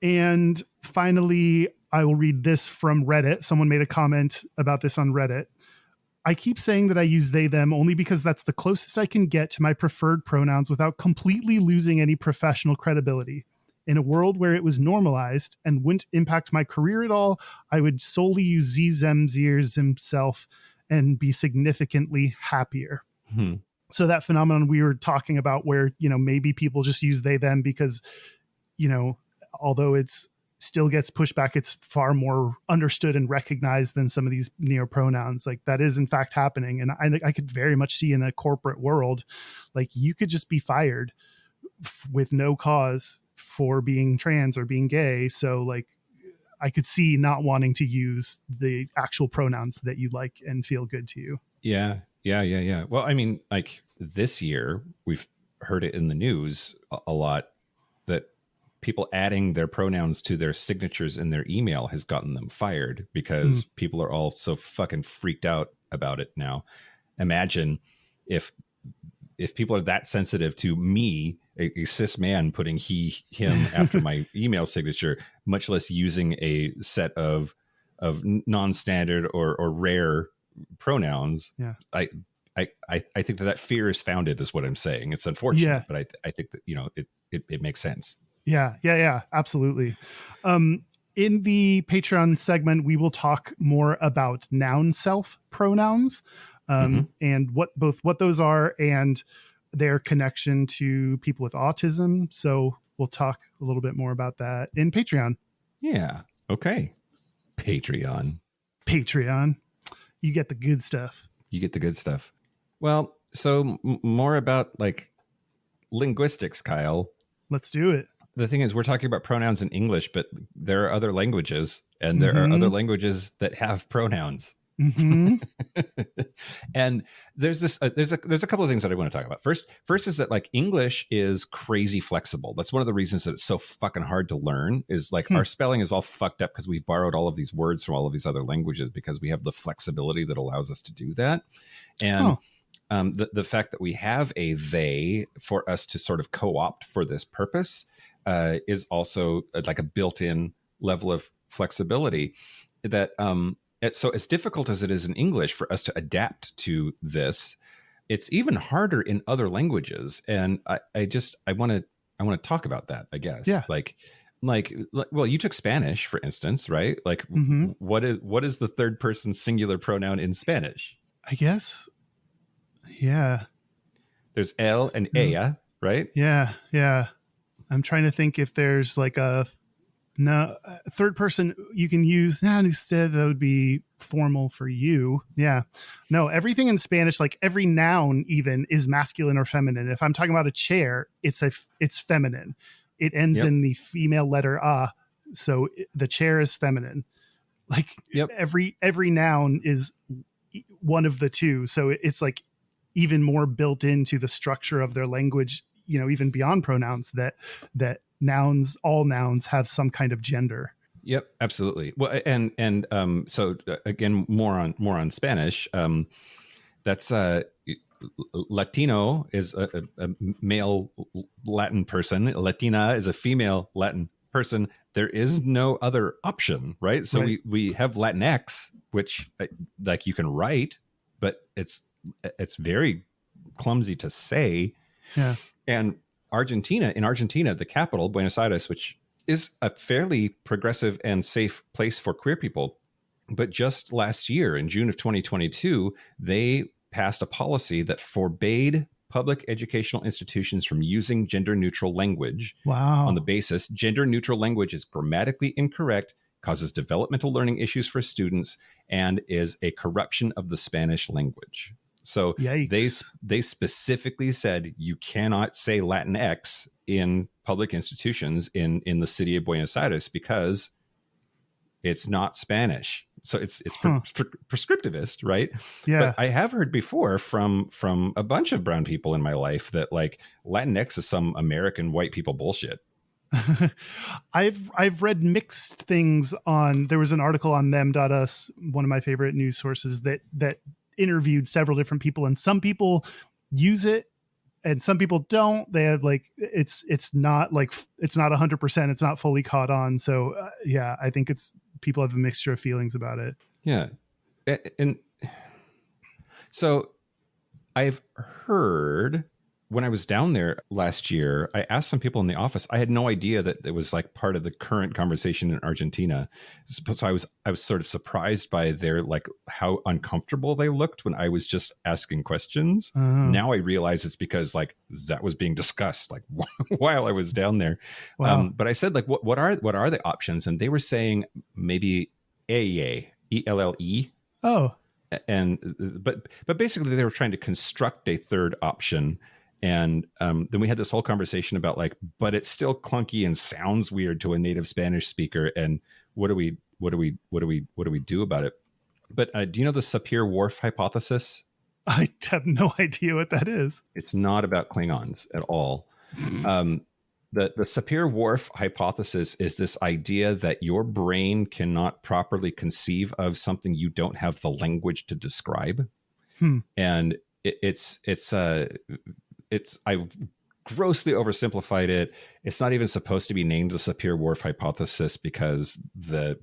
And finally, I will read this from Reddit. Someone made a comment about this on Reddit. I keep saying that I use they, them only because that's the closest I can get to my preferred pronouns without completely losing any professional credibility. In a world where it was normalized and wouldn't impact my career at all, I would solely use Z, them, zers, himself and be significantly happier. So that phenomenon we were talking about where, maybe people just use they, them because, although it's still gets pushed back. It's far more understood and recognized than some of these neopronouns. Like that is in fact happening. And I could very much see in the corporate world, like you could just be fired with no cause for being trans or being gay. So like I could see not wanting to use the actual pronouns that you like and feel good to you. Yeah. Well, I mean, like this year, we've heard it in the news a lot that people adding their pronouns to their signatures in their email has gotten them fired because people are all so fucking freaked out about it now. Imagine if people are that sensitive to me, a cis man, putting he, him after my email signature, much less using a set of non-standard or rare pronouns. Yeah. I think that fear is founded, is what I'm saying. It's unfortunate, but I think that, it makes sense. Yeah, absolutely. In the Patreon segment, we will talk more about noun self pronouns, and what those are and their connection to people with autism. So we'll talk a little bit more about that in Patreon. Yeah. Okay. Patreon. You get the good stuff. Well, so more about like linguistics, Kyle. Let's do it. The thing is, we're talking about pronouns in English, but there are other languages, and there are other languages that have pronouns. And there's a couple of things that I want to talk about. First is that like English is crazy flexible. That's one of the reasons that it's so fucking hard to learn, is like our spelling is all fucked up because we've borrowed all of these words from all of these other languages because we have the flexibility that allows us to do that. And the fact that we have a they for us to sort of co-opt for this purpose is also like a built-in level of flexibility that so as difficult as it is in English for us to adapt to this, it's even harder in other languages. And I want to talk about that, I guess. Yeah. Like, well, you took Spanish, for instance, right? Like what is the third person singular pronoun in Spanish? I guess. Yeah. There's él and ella, right? Yeah. I'm trying to think if there's like a third person you can use. Instead, that would be formal for you. Yeah. No, everything in Spanish, like every noun even, is masculine or feminine. If I'm talking about a chair, it's feminine. It ends in the female letter a, so the chair is feminine. Like every noun is one of the two, so it's like even more built into the structure of their language, even beyond pronouns, that all nouns have some kind of gender. Yep, absolutely. Well, and so again, more on Spanish. That's Latino is a male Latin person. Latina is a female Latin person. There is no other option, right? So we have Latinx, which like you can write, but it's very clumsy to say. Yeah. And in Argentina, the capital, Buenos Aires, which is a fairly progressive and safe place for queer people. But just last year, in June of 2022, they passed a policy that forbade public educational institutions from using gender-neutral language. Wow. On the basis, gender-neutral language is grammatically incorrect, causes developmental learning issues for students, and is a corruption of the Spanish language. So they specifically said you cannot say Latinx in public institutions in the city of Buenos Aires because it's not Spanish. So it's prescriptivist, right? Yeah. But I have heard before from a bunch of brown people in my life that like Latinx is some American white people bullshit. I've read mixed things on. There was an article on them.us, one of my favorite news sources, that interviewed several different people, and some people use it and some people don't. They have like it's not 100%. It's not fully caught on. So I think people have a mixture of feelings about it. Yeah, and so I've heard when I was down there last year, I asked some people in the office. I had no idea that it was like part of the current conversation in Argentina. So I was sort of surprised by their like how uncomfortable they looked when I was just asking questions. Now I realize it's because like that was being discussed like while I was down there. Wow. But I said like what are the options? And they were saying maybe ELLE. Oh. But basically they were trying to construct a third option. And then we had this whole conversation about like, but it's still clunky and sounds weird to a native Spanish speaker. And what do we do about it? But do you know the Sapir-Whorf hypothesis? I have no idea what that is. It's not about Klingons at all. The Sapir-Whorf hypothesis is this idea that your brain cannot properly conceive of something you don't have the language to describe. And I've grossly oversimplified it. It's not even supposed to be named the Sapir-Whorf hypothesis because the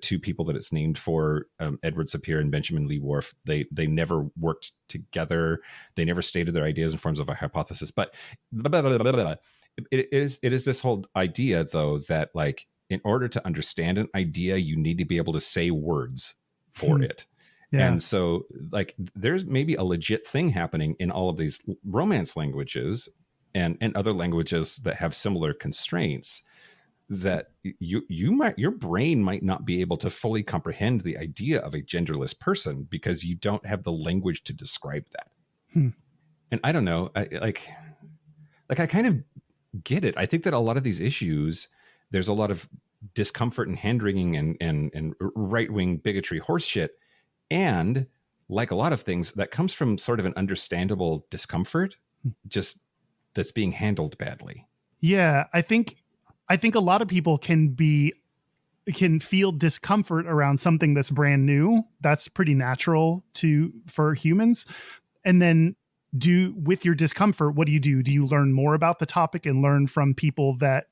two people that it's named for, Edward Sapir and Benjamin Lee Whorf, they never worked together. They never stated their ideas in forms of a hypothesis. But it is this whole idea, though, that like in order to understand an idea, you need to be able to say words for it. Yeah. And so like there's maybe a legit thing happening in all of these Romance languages and other languages that have similar constraints that your brain might not be able to fully comprehend the idea of a genderless person because you don't have the language to describe that. And I don't know, I kind of get it. I think that a lot of these issues, there's a lot of discomfort and hand-wringing and right-wing bigotry horseshit. And like a lot of things, that comes from sort of an understandable discomfort, just that's being handled badly. Yeah, I think a lot of people can feel discomfort around something that's brand new. That's pretty natural for humans. And then with your discomfort, what do? Do you learn more about the topic and learn from people that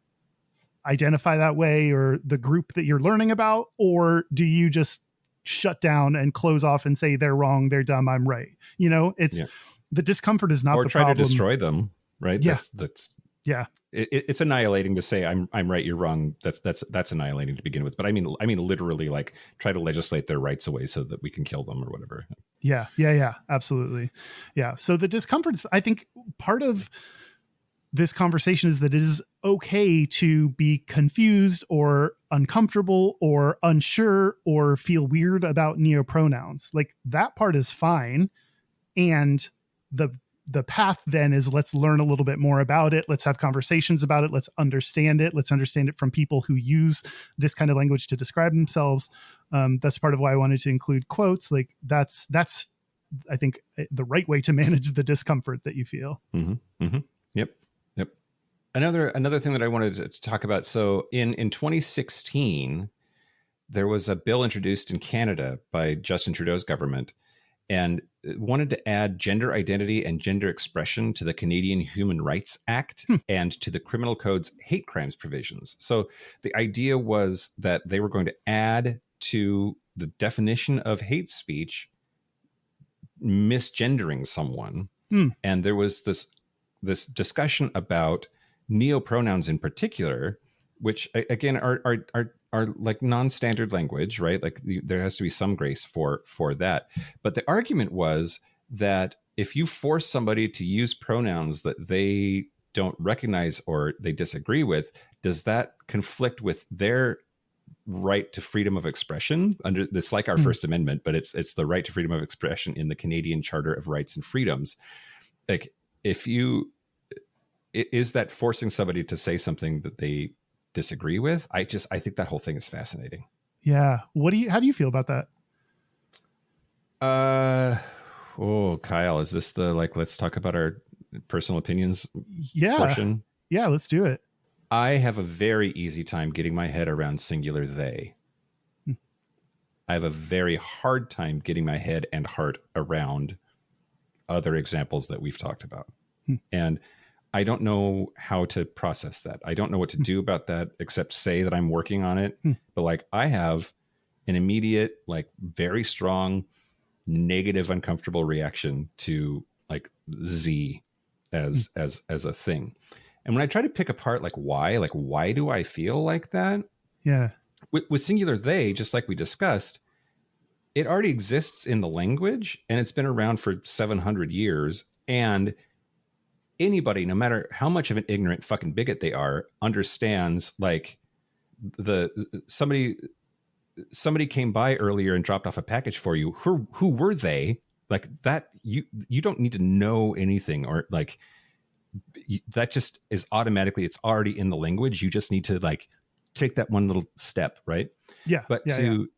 identify that way or the group that you're learning about? Or do you just shut down and close off and say they're wrong, they're dumb, I'm right? The discomfort is not the problem. Or try to destroy them, right? Yeah. That's yeah. It's annihilating to say I'm right, you're wrong. That's annihilating to begin with. But I mean literally like try to legislate their rights away so that we can kill them or whatever. Yeah, absolutely. Yeah. So the discomfort is, I think, part of this conversation is that it is okay to be confused or uncomfortable or unsure or feel weird about neopronouns. Like that part is fine. And the path then is let's learn a little bit more about it. Let's have conversations about it. Let's understand it. Let's understand it from people who use this kind of language to describe themselves. That's part of why I wanted to include quotes. Like that's I think the right way to manage the discomfort that you feel. Mm-hmm. Mm-hmm. Yep. Another thing that I wanted to talk about. So in 2016, there was a bill introduced in Canada by Justin Trudeau's government and wanted to add gender identity and gender expression to the Canadian Human Rights Act and to the Criminal Code's hate crimes provisions. So the idea was that they were going to add to the definition of hate speech misgendering someone. And there was this discussion about neopronouns in particular, which again are like non-standard language, right? Like there has to be some grace for that. But the argument was that if you force somebody to use pronouns that they don't recognize or they disagree with, does that conflict with their right to freedom of expression? It's like our First Amendment, but it's the right to freedom of expression in the Canadian Charter of Rights and Freedoms. Like is that forcing somebody to say something that they disagree with? I think that whole thing is fascinating. Yeah. How do you feel about that? Kyle, is this the let's talk about our personal opinions portion? Yeah, let's do it. I have a very easy time getting my head around singular they. I have a very hard time getting my head and heart around other examples that we've talked about. And I don't know how to process that. I don't know what to do about that except say that I'm working on it. But I have an immediate, very strong, negative, uncomfortable reaction to Z as a thing. And when I try to pick apart like why do I feel like that? Yeah. With singular they, just like we discussed, it already exists in the language and it's been around for 700 years. And anybody, no matter how much of an ignorant fucking bigot they are, understands like somebody came by earlier and dropped off a package for you. Who were they? Like that, you don't need to know anything, or like that just is automatically, it's already in the language. You just need to like take that one little step, right? Yeah. But to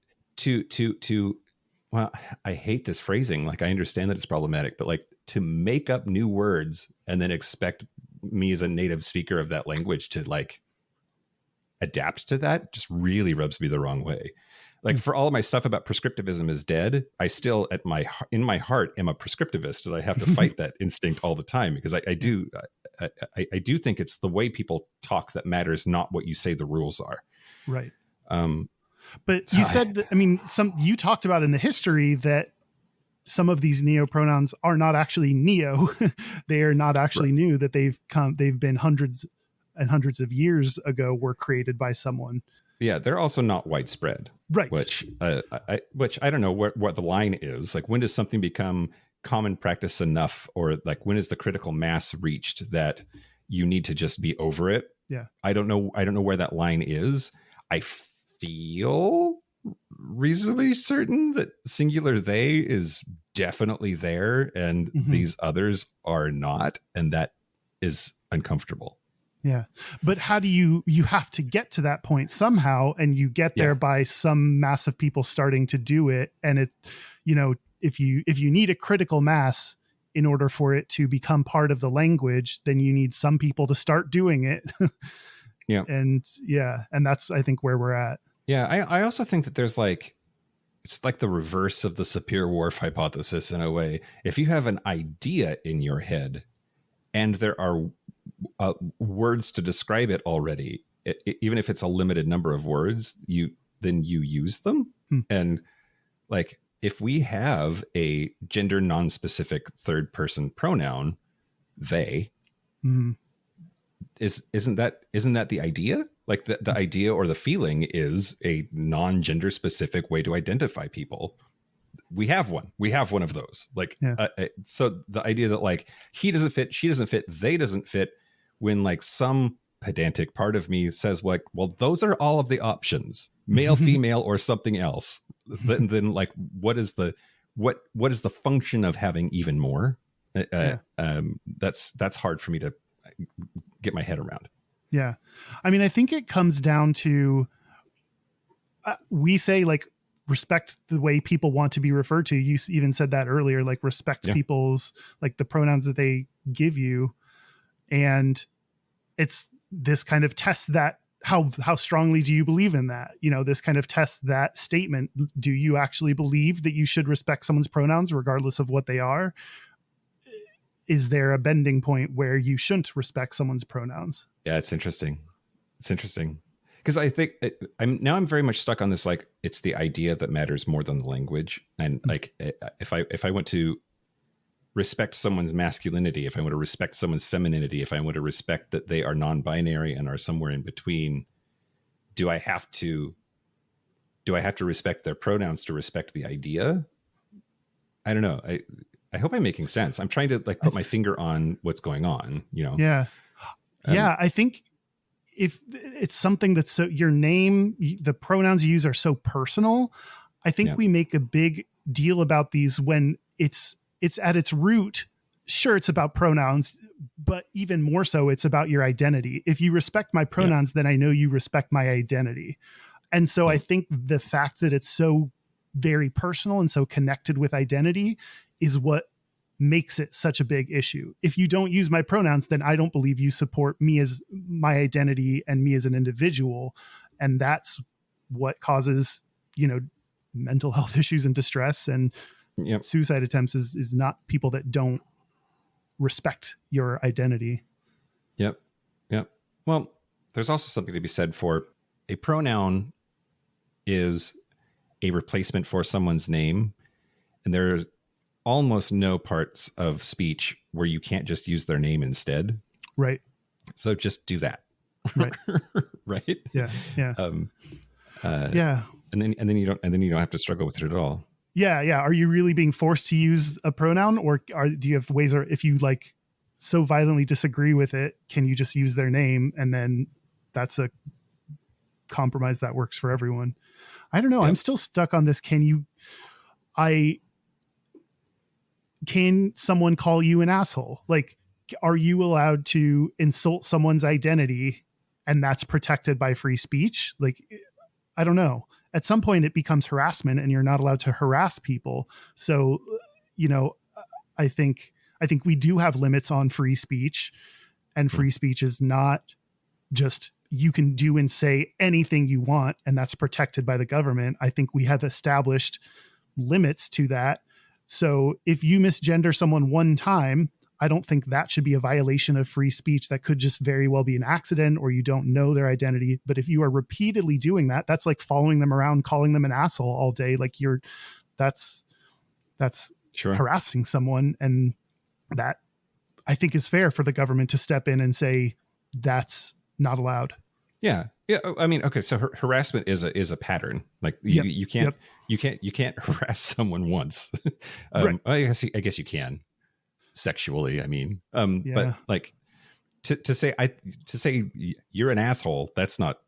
well, I hate this phrasing. Like I understand that it's problematic, but like to make up new words and then expect me as a native speaker of that language to like adapt to that just really rubs me the wrong way. Like for all of my stuff about prescriptivism is dead, I still in my heart am a prescriptivist, and I have to fight that instinct all the time, because I do think it's the way people talk that matters, not what you say the rules are. Right. But you said that, I mean, you talked about in the history that some of these neopronouns are not actually neo. They are not actually new, that they've been hundreds and hundreds of years ago, were created by someone. Yeah, they're also not widespread, right? Which I don't know what the line is. Like, when does something become common practice enough, or like when is the critical mass reached that you need to just be over it? Yeah, I don't know where that line is. I feel reasonably certain that singular they is definitely there, and these others are not, and that is uncomfortable. Yeah. But how do you have to get to that point somehow, and you get there by some mass of people starting to do it. And it, if you need a critical mass in order for it to become part of the language, then you need some people to start doing it. Yeah. And that's, I think, where we're at. Yeah. I also think that there's like, it's like the reverse of the Sapir-Whorf hypothesis in a way. If you have an idea in your head and there are words to describe it already, even if it's a limited number of words, then you use them. And like, if we have a gender non-specific third person pronoun, they, isn't that the idea? Like the idea or the feeling is a non-gender specific way to identify people. We have one of those. Like, so the idea that like he doesn't fit, she doesn't fit, they doesn't fit, when like some pedantic part of me says like, well, those are all of the options, male, female, or something else. Then like, what is the function of having even more? That's hard for me to get my head around. Yeah. I mean, I think it comes down to, we say like, respect the way people want to be referred to. You even said that earlier, like respect people's, like the pronouns that they give you. And it's this kind of test that how strongly do you believe in that? This kind of test that statement. Do you actually believe that you should respect someone's pronouns regardless of what they are? Is there a bending point where you shouldn't respect someone's pronouns? Yeah, it's interesting. Because I think I'm very much stuck on this, like, it's the idea that matters more than the language. And like, if I want to respect someone's masculinity, if I want to respect someone's femininity, if I want to respect that they are non-binary and are somewhere in between, do I have to respect their pronouns to respect the idea? I don't know. I hope I'm making sense. I'm trying to like put my finger on what's going on, Yeah. I think if it's something that's so, your name, the pronouns you use are so personal. I think we make a big deal about these when it's at its root. Sure, it's about pronouns, but even more so, it's about your identity. If you respect my pronouns, then I know you respect my identity. And so I think the fact that it's so very personal and so connected with identity is what makes it such a big issue. If you don't use my pronouns, then I don't believe you support me as my identity and me as an individual. And that's what causes, mental health issues and distress and suicide attempts is not people that don't respect your identity. Yep. Well, there's also something to be said for a pronoun is a replacement for someone's name. And almost no parts of speech where you can't just use their name instead. Right. So just do that. Right. Right. Yeah. Yeah. Yeah. And then you don't have to struggle with it at all. Yeah. Yeah. Are you really being forced to use a pronoun, or do you have ways, or if you like so violently disagree with it, can you just use their name, and then that's a compromise that works for everyone? I don't know. Yep. I'm still stuck on this. Can someone call you an asshole? Like, are you allowed to insult someone's identity and that's protected by free speech? Like, I don't know. At some point it becomes harassment and you're not allowed to harass people. So, I think we do have limits on free speech, and free speech is not just you can do and say anything you want, and that's protected by the government. I think we have established limits to that. So if you misgender someone one time, I don't think that should be a violation of free speech. That could just very well be an accident, or you don't know their identity. But if you are repeatedly doing that, that's like following them around, calling them an asshole all day. Like that's Sure. harassing someone. And that I think is fair for the government to step in and say, that's not allowed. Yeah. Yeah. I mean, okay. So harassment is a pattern. Like you can't harass someone once. Right. I guess you can sexually. I mean, Yeah. but like to say you're an asshole, that's not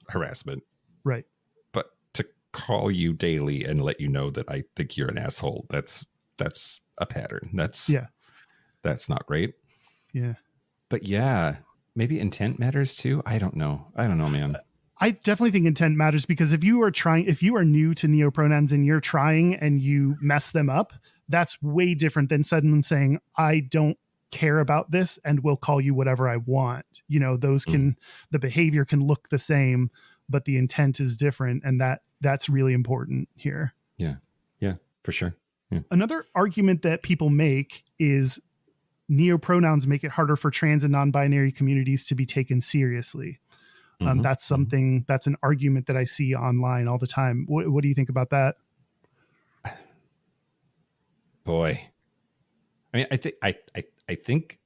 harassment. Right. But to call you daily and let you know that I think you're an asshole, that's a pattern. That's not great. Yeah. But yeah, maybe intent matters too. I don't know, man. I definitely think intent matters, because if you are new to neopronouns and you're trying and you mess them up, that's way different than someone saying, I don't care about this and will call you whatever I want. Those the behavior can look the same, but the intent is different. And that's really important here. Yeah. Yeah, for sure. Yeah. Another argument that people make is neopronouns make it harder for trans and non-binary communities to be taken seriously. That's that's an argument that I see online all the time. What do you think about that? Boy, I mean, I think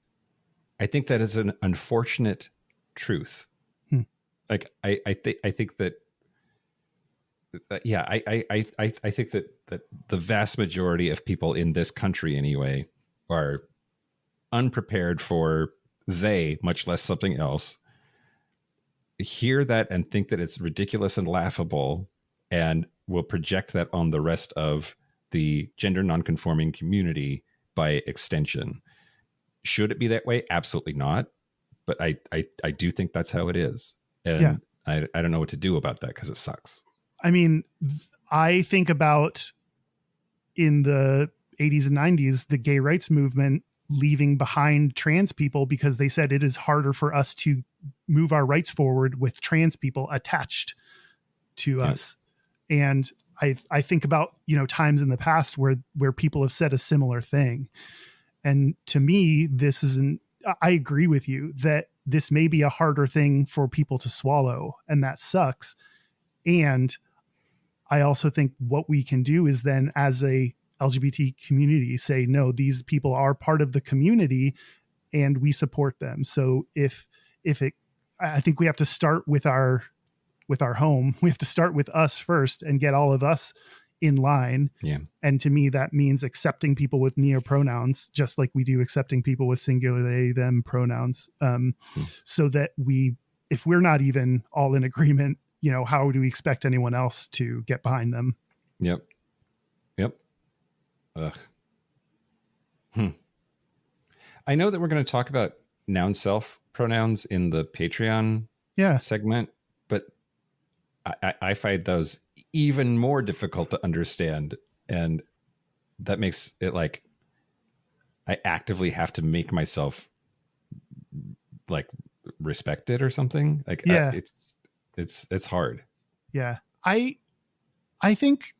that is an unfortunate truth. Like I think that I think that the vast majority of people in this country anyway are unprepared for much less something else, hear that and think that it's ridiculous and laughable, and will project that on the rest of the gender nonconforming community by extension. Should it be that way? Absolutely not. But I do think that's how it is. And I don't know what to do about that, because it sucks. I mean, I think about in the 80s and 90s, the gay rights movement leaving behind trans people because they said it is harder for us to move our rights forward with trans people attached to us. And I think about, times in the past where people have said a similar thing. And to me, I agree with you that this may be a harder thing for people to swallow, and that sucks. And I also think what we can do is then, as a LGBT community, say, no, these people are part of the community and we support them. So I think we have to start with our home. We have to start with us first and get all of us in line. Yeah. And to me, that means accepting people with neopronouns, just like we do accepting people with singular they, them pronouns. So that if we're not even all in agreement, how do we expect anyone else to get behind them? Yep. Ugh. I know that we're going to talk about noun self pronouns in the Patreon segment, but I find those even more difficult to understand. And that makes it like I actively have to make myself like respect it or something. Like it's hard. Yeah. I think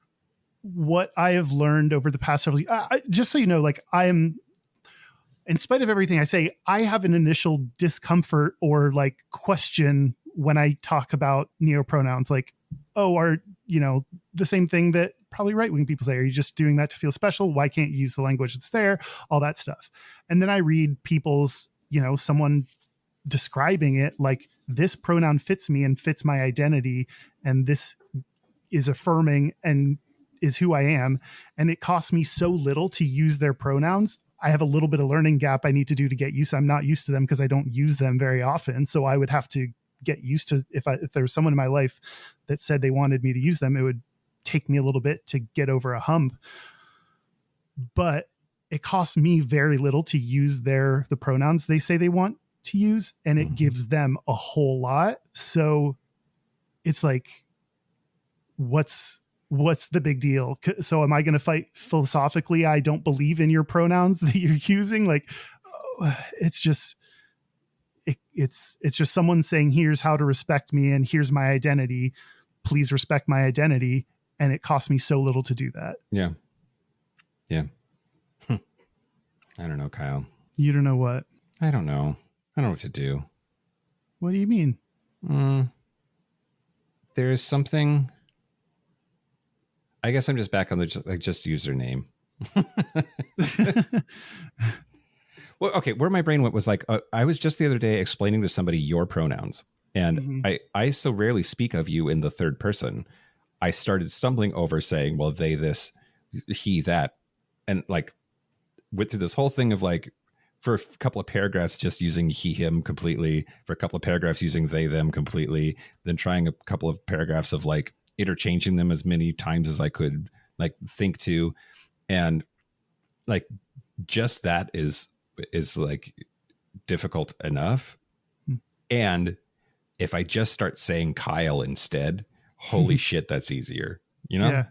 what I have learned over the past several years, just so you know, like in spite of everything I say, I have an initial discomfort or like question when I talk about neopronouns, like, oh, are, the same thing that probably right-wing people say, are you just doing that to feel special? Why can't you use the language that's there? All that stuff. And then I read people's, someone describing it like, this pronoun fits me and fits my identity, and this is affirming and is who I am. And it costs me so little to use their pronouns. I have a little bit of learning gap I need to do to get used. I'm not used to them because I don't use them very often. So I would have to get used to, if there was someone in my life that said they wanted me to use them, it would take me a little bit to get over a hump. But it costs me very little to use the pronouns they say they want to use, and it gives them a whole lot. So it's like, what's the big deal? So am I going to fight philosophically? I don't believe in your pronouns that you're using. Like, it's just someone saying, here's how to respect me and here's my identity. Please respect my identity. And it costs me so little to do that. Yeah. Yeah. I don't know, Kyle. You don't know what? I don't know. I don't know what to do. What do you mean? There's something. I guess I'm just back on the just username. Well, okay. Where my brain went was like, I was just the other day explaining to somebody your pronouns, and I so rarely speak of you in the third person. I started stumbling over saying, well, they, this, he, that, and like went through this whole thing of like, for a couple of paragraphs, just using he, him completely, for a couple of paragraphs using they, them completely, then trying a couple of paragraphs of like interchanging them as many times as I could like think to. And like, just that is like difficult enough. And if I just start saying Kyle instead, holy shit, that's easier, Yeah.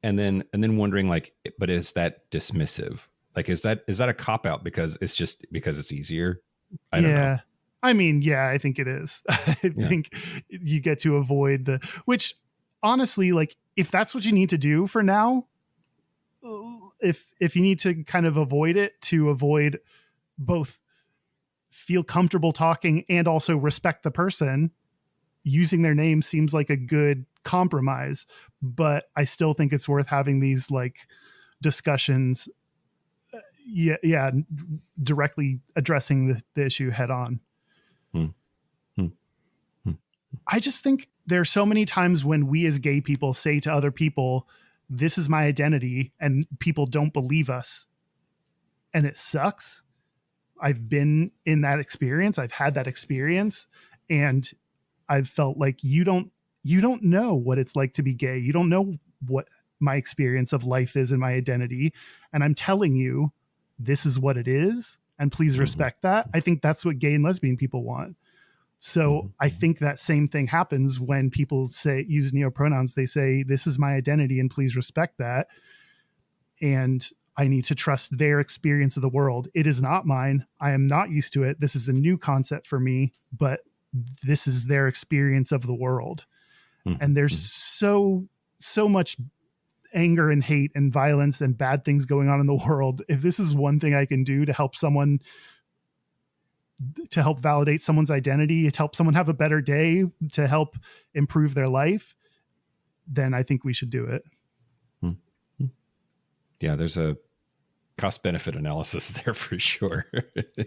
And then wondering like, but is that dismissive? Like, is that a cop out because it's easier? I don't know. I mean, yeah, I think it is. I think you get to avoid which honestly, like, if that's what you need to do for now, if you need to kind of avoid it to avoid both feel comfortable talking and also respect the person, using their name seems like a good compromise. But I still think it's worth having these like discussions. Yeah, directly addressing the issue head on. I just think there are so many times when we as gay people say to other people, this is my identity, and people don't believe us. And it sucks. I've been in that experience. I've had that experience, and I've felt like you don't know what it's like to be gay. You don't know what my experience of life is and my identity. And I'm telling you, this is what it is. And please respect that. I think that's what gay and lesbian people want. So I think that same thing happens when people use neopronouns. They say, this is my identity and please respect that. And I need to trust their experience of the world. It is not mine. I am not used to it. This is a new concept for me, but this is their experience of the world. And there's so much anger and hate and violence and bad things going on in the world. If this is one thing I can do to help someone, to help validate someone's identity, to help someone have a better day, to help improve their life, then I think we should do it. Yeah, there's a cost benefit analysis there for sure.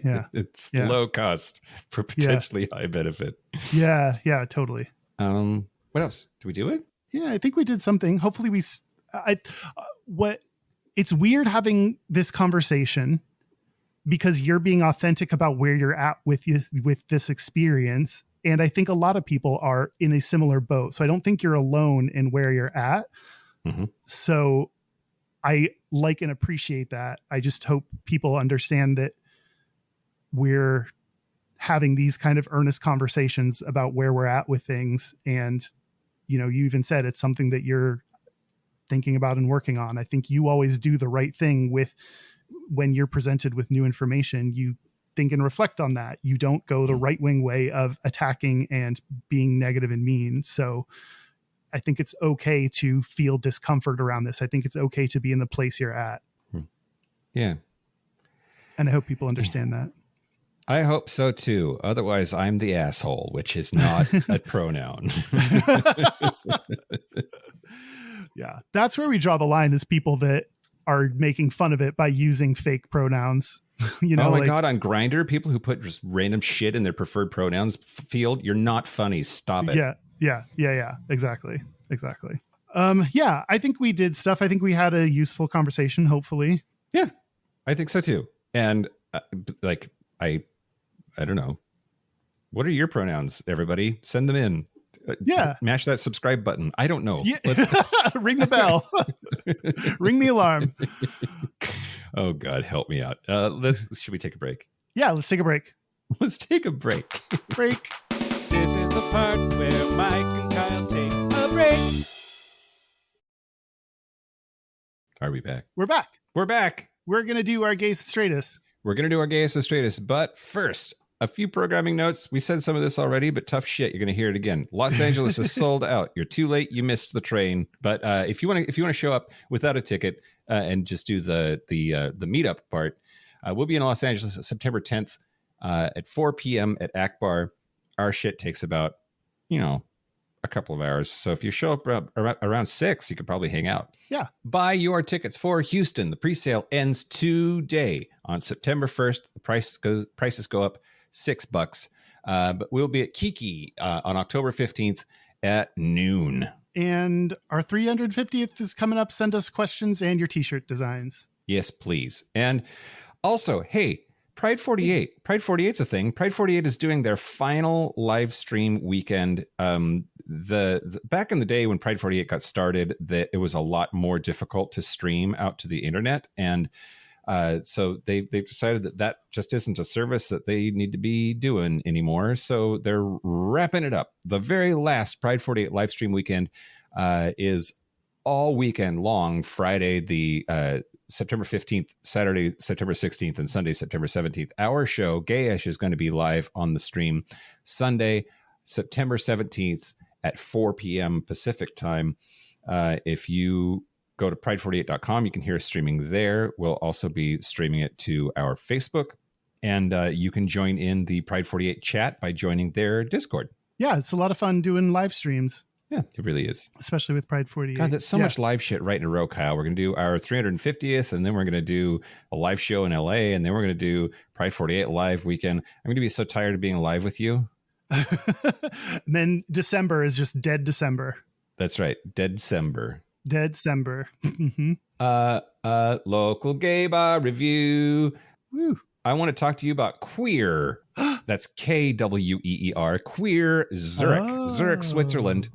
Yeah. It's low cost for potentially high benefit. Yeah, totally. What else? Do we do it? Yeah, I think we did something. Hopefully it's weird having this conversation because you're being authentic about where you're at with this experience. And I think a lot of people are in a similar boat. So I don't think you're alone in where you're at. So I like and appreciate that. I just hope people understand that we're having these kind of earnest conversations about where we're at with things. And, you even said it's something that you're thinking about and working on. I think you always do the right thing when you're presented with new information. You think and reflect on that. You don't go the right wing way of attacking and being negative and mean. So I think it's okay to feel discomfort around this. I think it's okay to be in the place you're at. Yeah. And I hope people understand that. I hope so too. Otherwise, I'm the asshole, which is not a pronoun. Yeah. That's where we draw the line, is people that are making fun of it by using fake pronouns. You know, oh my like, God, on Grindr, people who put just random shit in their preferred pronouns field, you're not funny. Stop it. Yeah. Exactly. Yeah, I think we did stuff. I think we had a useful conversation, hopefully. Yeah, I think so too. And I don't know. What are your pronouns, everybody? Send them in. Yeah. Mash that subscribe button. I don't know. Yeah. Ring the bell. Ring the alarm. Oh God, help me out. Should we take a break? Yeah, let's take a break. Let's take a break. Break. This is the part where Mike and Kyle take a break. Are we back? We're back. We're back. We're going to do our Gayest and Straightest. We're going to do our Gayest and Straightest. But first, a few programming notes. We said some of this already, but tough shit. You're going to hear it again. Los Angeles is sold out. You're too late. You missed the train. But if you want to show up without a ticket and just do the meetup part, we'll be in Los Angeles September 10th at 4 p.m. at Akbar. Our shit takes about, a couple of hours. So if you show up around 6, you could probably hang out. Yeah. Buy your tickets for Houston. The pre-sale ends today on September 1st. The prices go up $6. But we'll be at Kiki on October 15th at noon. And our 350th is coming up. Send us questions and your t-shirt designs. Yes, please. And also, hey, Pride 48. Pride 48's a thing. Pride 48 is doing their final live stream weekend. The back in the day when Pride 48 got started, that it was a lot more difficult to stream out to the internet, and so they've decided that just isn't a service that they need to be doing anymore. So they're wrapping it up. The very last Pride 48 live stream weekend is all weekend long. Friday the September 15th, Saturday, September 16th, and Sunday, September 17th. Our show, Gayish, is going to be live on the stream Sunday, September 17th at 4 p.m. Pacific time. If you go to pride48.com, you can hear us streaming there. We'll also be streaming it to our Facebook. And you can join in the Pride 48 chat by joining their Discord. Yeah, it's a lot of fun doing live streams. Yeah, it really is. Especially with Pride 48. God, that's so much live shit right in a row, Kyle. We're going to do our 350th, and then we're going to do a live show in LA, and then we're going to do Pride 48 live weekend. I'm going to be so tired of being live with you. And then December is just dead December. That's right. Dead December. Dead December. Local gay bar review. Woo. I want to talk to you about Queer. That's Kweer. Queer Zurich. Zurich, Switzerland.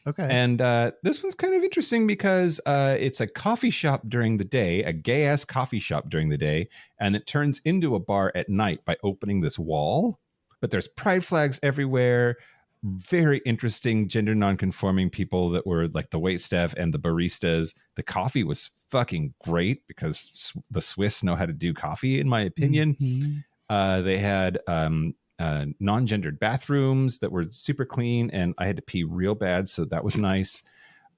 Okay. And this one's kind of interesting because it's a coffee shop during the day, a gay-ass coffee shop during the day, and it turns into a bar at night by opening this wall. But there's pride flags everywhere. Very interesting gender non-conforming people that were like the waitstaff and the baristas. The coffee was fucking great because the Swiss know how to do coffee, in my opinion. Mm-hmm. They had non-gendered bathrooms that were super clean, and I had to pee real bad, so that was nice.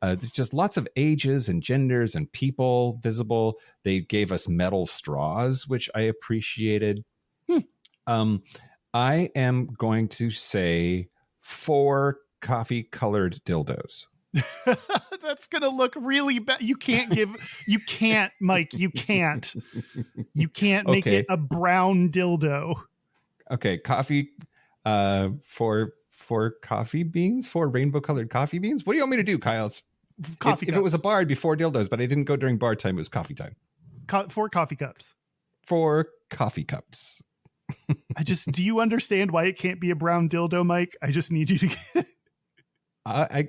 There's just lots of ages and genders and people visible. They gave us metal straws, which I appreciated. I am going to say 4 coffee-colored dildos. That's gonna look really bad. You can't, Mike. You can't make it a brown dildo. Okay, coffee, 4 coffee beans, 4 rainbow-colored coffee beans. What do you want me to do, Kyle? It's coffee. If it was a bar, it'd be 4 dildos, but I didn't go during bar time. It was coffee time. 4 coffee cups. 4 coffee cups. Do you understand why it can't be a brown dildo, Mike? I just need you to get I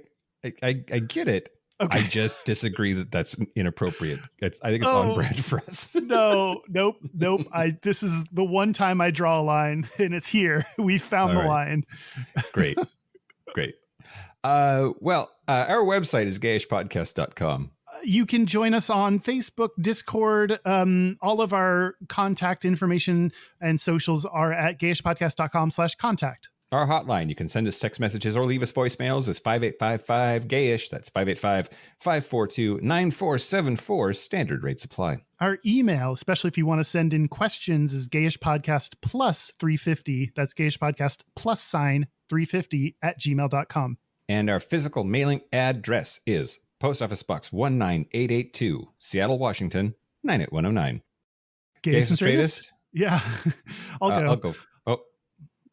get it. Okay. I just disagree that that's inappropriate. I think it's on brand for us. Nope. This is the one time I draw a line, and it's here. We found the line. Great. Our website is gayishpodcast.com. You can join us on Facebook, Discord. All of our contact information and socials are at gayishpodcast.com/contact. Our hotline, you can send us text messages or leave us voicemails, is 5855-GAYISH. That's 585-542-9474. Standard rates apply. Our email, especially if you want to send in questions, is gayishpodcast+350. That's gayishpodcast+350 @gmail.com. And our physical mailing address is Post Office Box 19882, Seattle, Washington, 98109. Gayest and Straightest? Straightest? Yeah. I'll go. I'll go.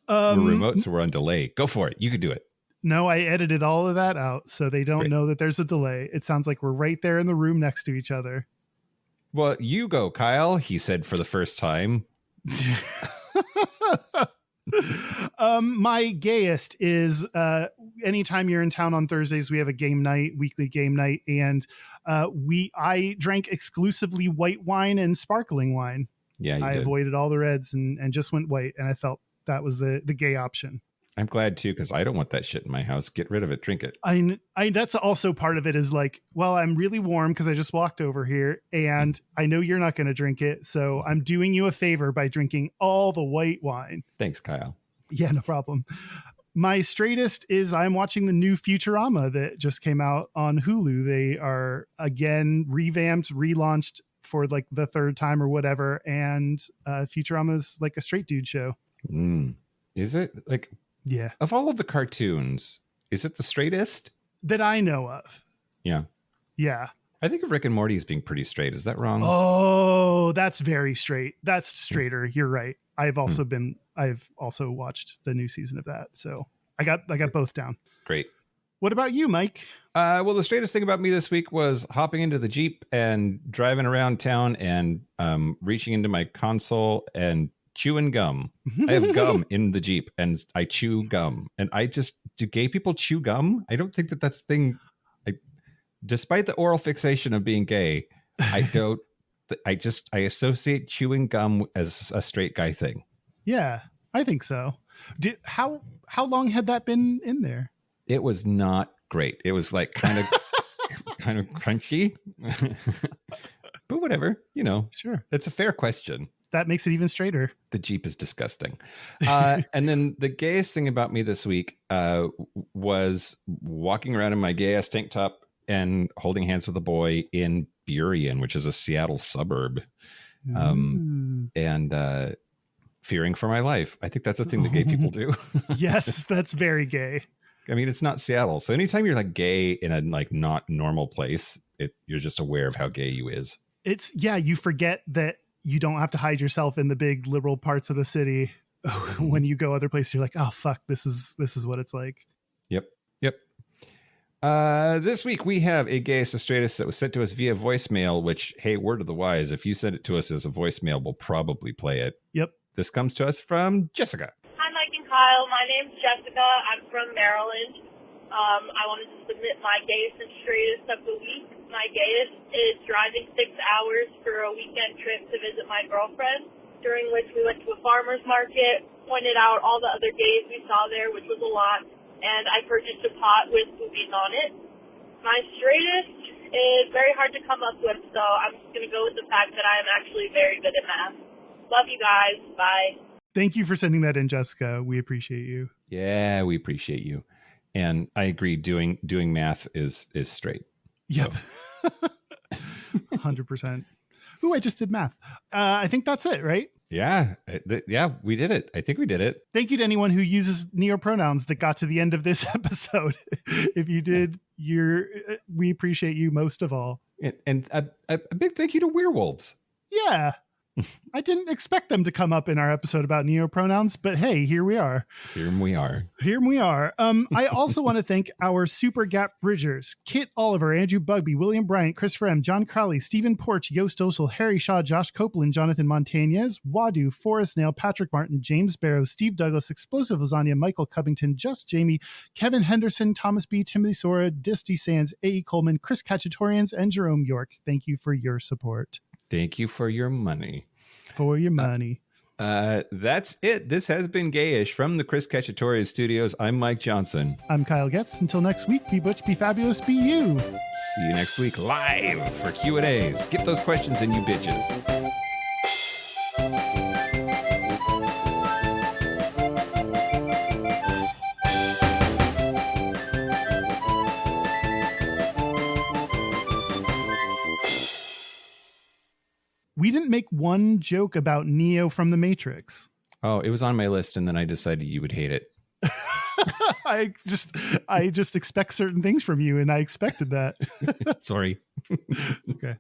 We're remote, so we're on delay. Go for it. You could do it. No, I edited all of that out so they don't know that there's a delay. It sounds like we're right there in the room next to each other. Well, you go, Kyle, he said for the first time. My gayest is anytime you're in town on Thursdays, we have a game night, weekly game night, and I drank exclusively white wine and sparkling wine. Yeah, I did. avoided all the reds and just went white, and I felt that was the gay option. I'm glad too, because I don't want that shit in my house. Get rid of it. Drink it. I that's also part of it is like, well, I'm really warm because I just walked over here and I know you're not going to drink it. So I'm doing you a favor by drinking all the white wine. Thanks, Kyle. Yeah, no problem. My straightest is I'm watching the new Futurama that just came out on Hulu. They are again revamped, relaunched for like the third time or whatever. And Futurama is like a straight dude show. Is it like... Yeah. Of all of the cartoons, is it the straightest? That I know of. Yeah. Yeah. I think of Rick and Morty as being pretty straight. Is that wrong? Oh, that's very straight. That's straighter. You're right. I've also watched the new season of that. So I got both down. Great. What about you, Mike? Well, the straightest thing about me this week was hopping into the Jeep and driving around town and reaching into my console and chewing gum. I have gum in the Jeep and I chew gum. And do gay people chew gum? I don't think that's the thing. Despite the oral fixation of being gay, I don't, I associate chewing gum as a straight guy thing. Yeah, I think so. How long had that been in there? It was not great. It was like kind of crunchy, but whatever, Sure. It's a fair question. That makes it even straighter. The Jeep is disgusting. And then the gayest thing about me this week was walking around in my Gayest tank top and holding hands with a boy in Burien, which is a Seattle suburb, and fearing for my life. I think that's a thing that gay people do. Yes, that's very gay. I mean, it's not Seattle. So anytime you're like gay in a like not normal place, you're just aware of how gay you is. You forget that you don't have to hide yourself in the big liberal parts of the city. When you go other places, you're like, oh fuck, this is what it's like. Yep. This week we have a Gayest and Straightest that was sent to us via voicemail, which, hey, word of the wise, if you send it to us as a voicemail, we'll probably play it. Yep. This comes to us from Jessica. Hi, Mike and Kyle. My name's Jessica. I'm from Maryland. I wanted to submit my Gayest and Straightest of the week. My gayest is driving 6 hours for a weekend trip to visit my girlfriend, during which we went to a farmer's market, pointed out all the other gays we saw there, which was a lot, and I purchased a pot with boobies on it. My straightest is very hard to come up with, so I'm just going to go with the fact that I am actually very good at math. Love you guys. Bye. Thank you for sending that in, Jessica. We appreciate you. Yeah, we appreciate you. And I agree, doing math is straight. Yep. So. 100%. Ooh, I just did math. I think that's it, right? Yeah. We did it. I think we did it. Thank you to anyone who uses neopronouns that got to the end of this episode. If you did, we appreciate you most of all. And a big thank you to werewolves. Yeah. I didn't expect them to come up in our episode about neopronouns, but hey, here we are. Here we are. I also want to thank our Super Gap Bridgers: Kit Oliver, Andrew Bugby, William Bryant, Christopher M., John Crowley, Stephen Porch, Yost Osel, Harry Shaw, Josh Copeland, Jonathan Montañez, Wadu, Forrest Nail, Patrick Martin, James Barrow, Steve Douglas, Explosive Lasagna, Michael Covington, Just Jamie, Kevin Henderson, Thomas B., Timothy Sora, Disty Sands, A.E. Coleman, Chris Kachatorians, and Jerome York. Thank you for your support. Thank you for your money. That's it. This has been Gayish from the Chris Kachatorian Studios. I'm Mike Johnson. I'm Kyle Getz. Until next week, be butch, be fabulous, be you. See you next week live for Q&As. Get those questions in, you bitches. We didn't make one joke about Neo from the Matrix. Oh, it was on my list, and then I decided you would hate it. I just expect certain things from you, and I expected that. Sorry. It's okay.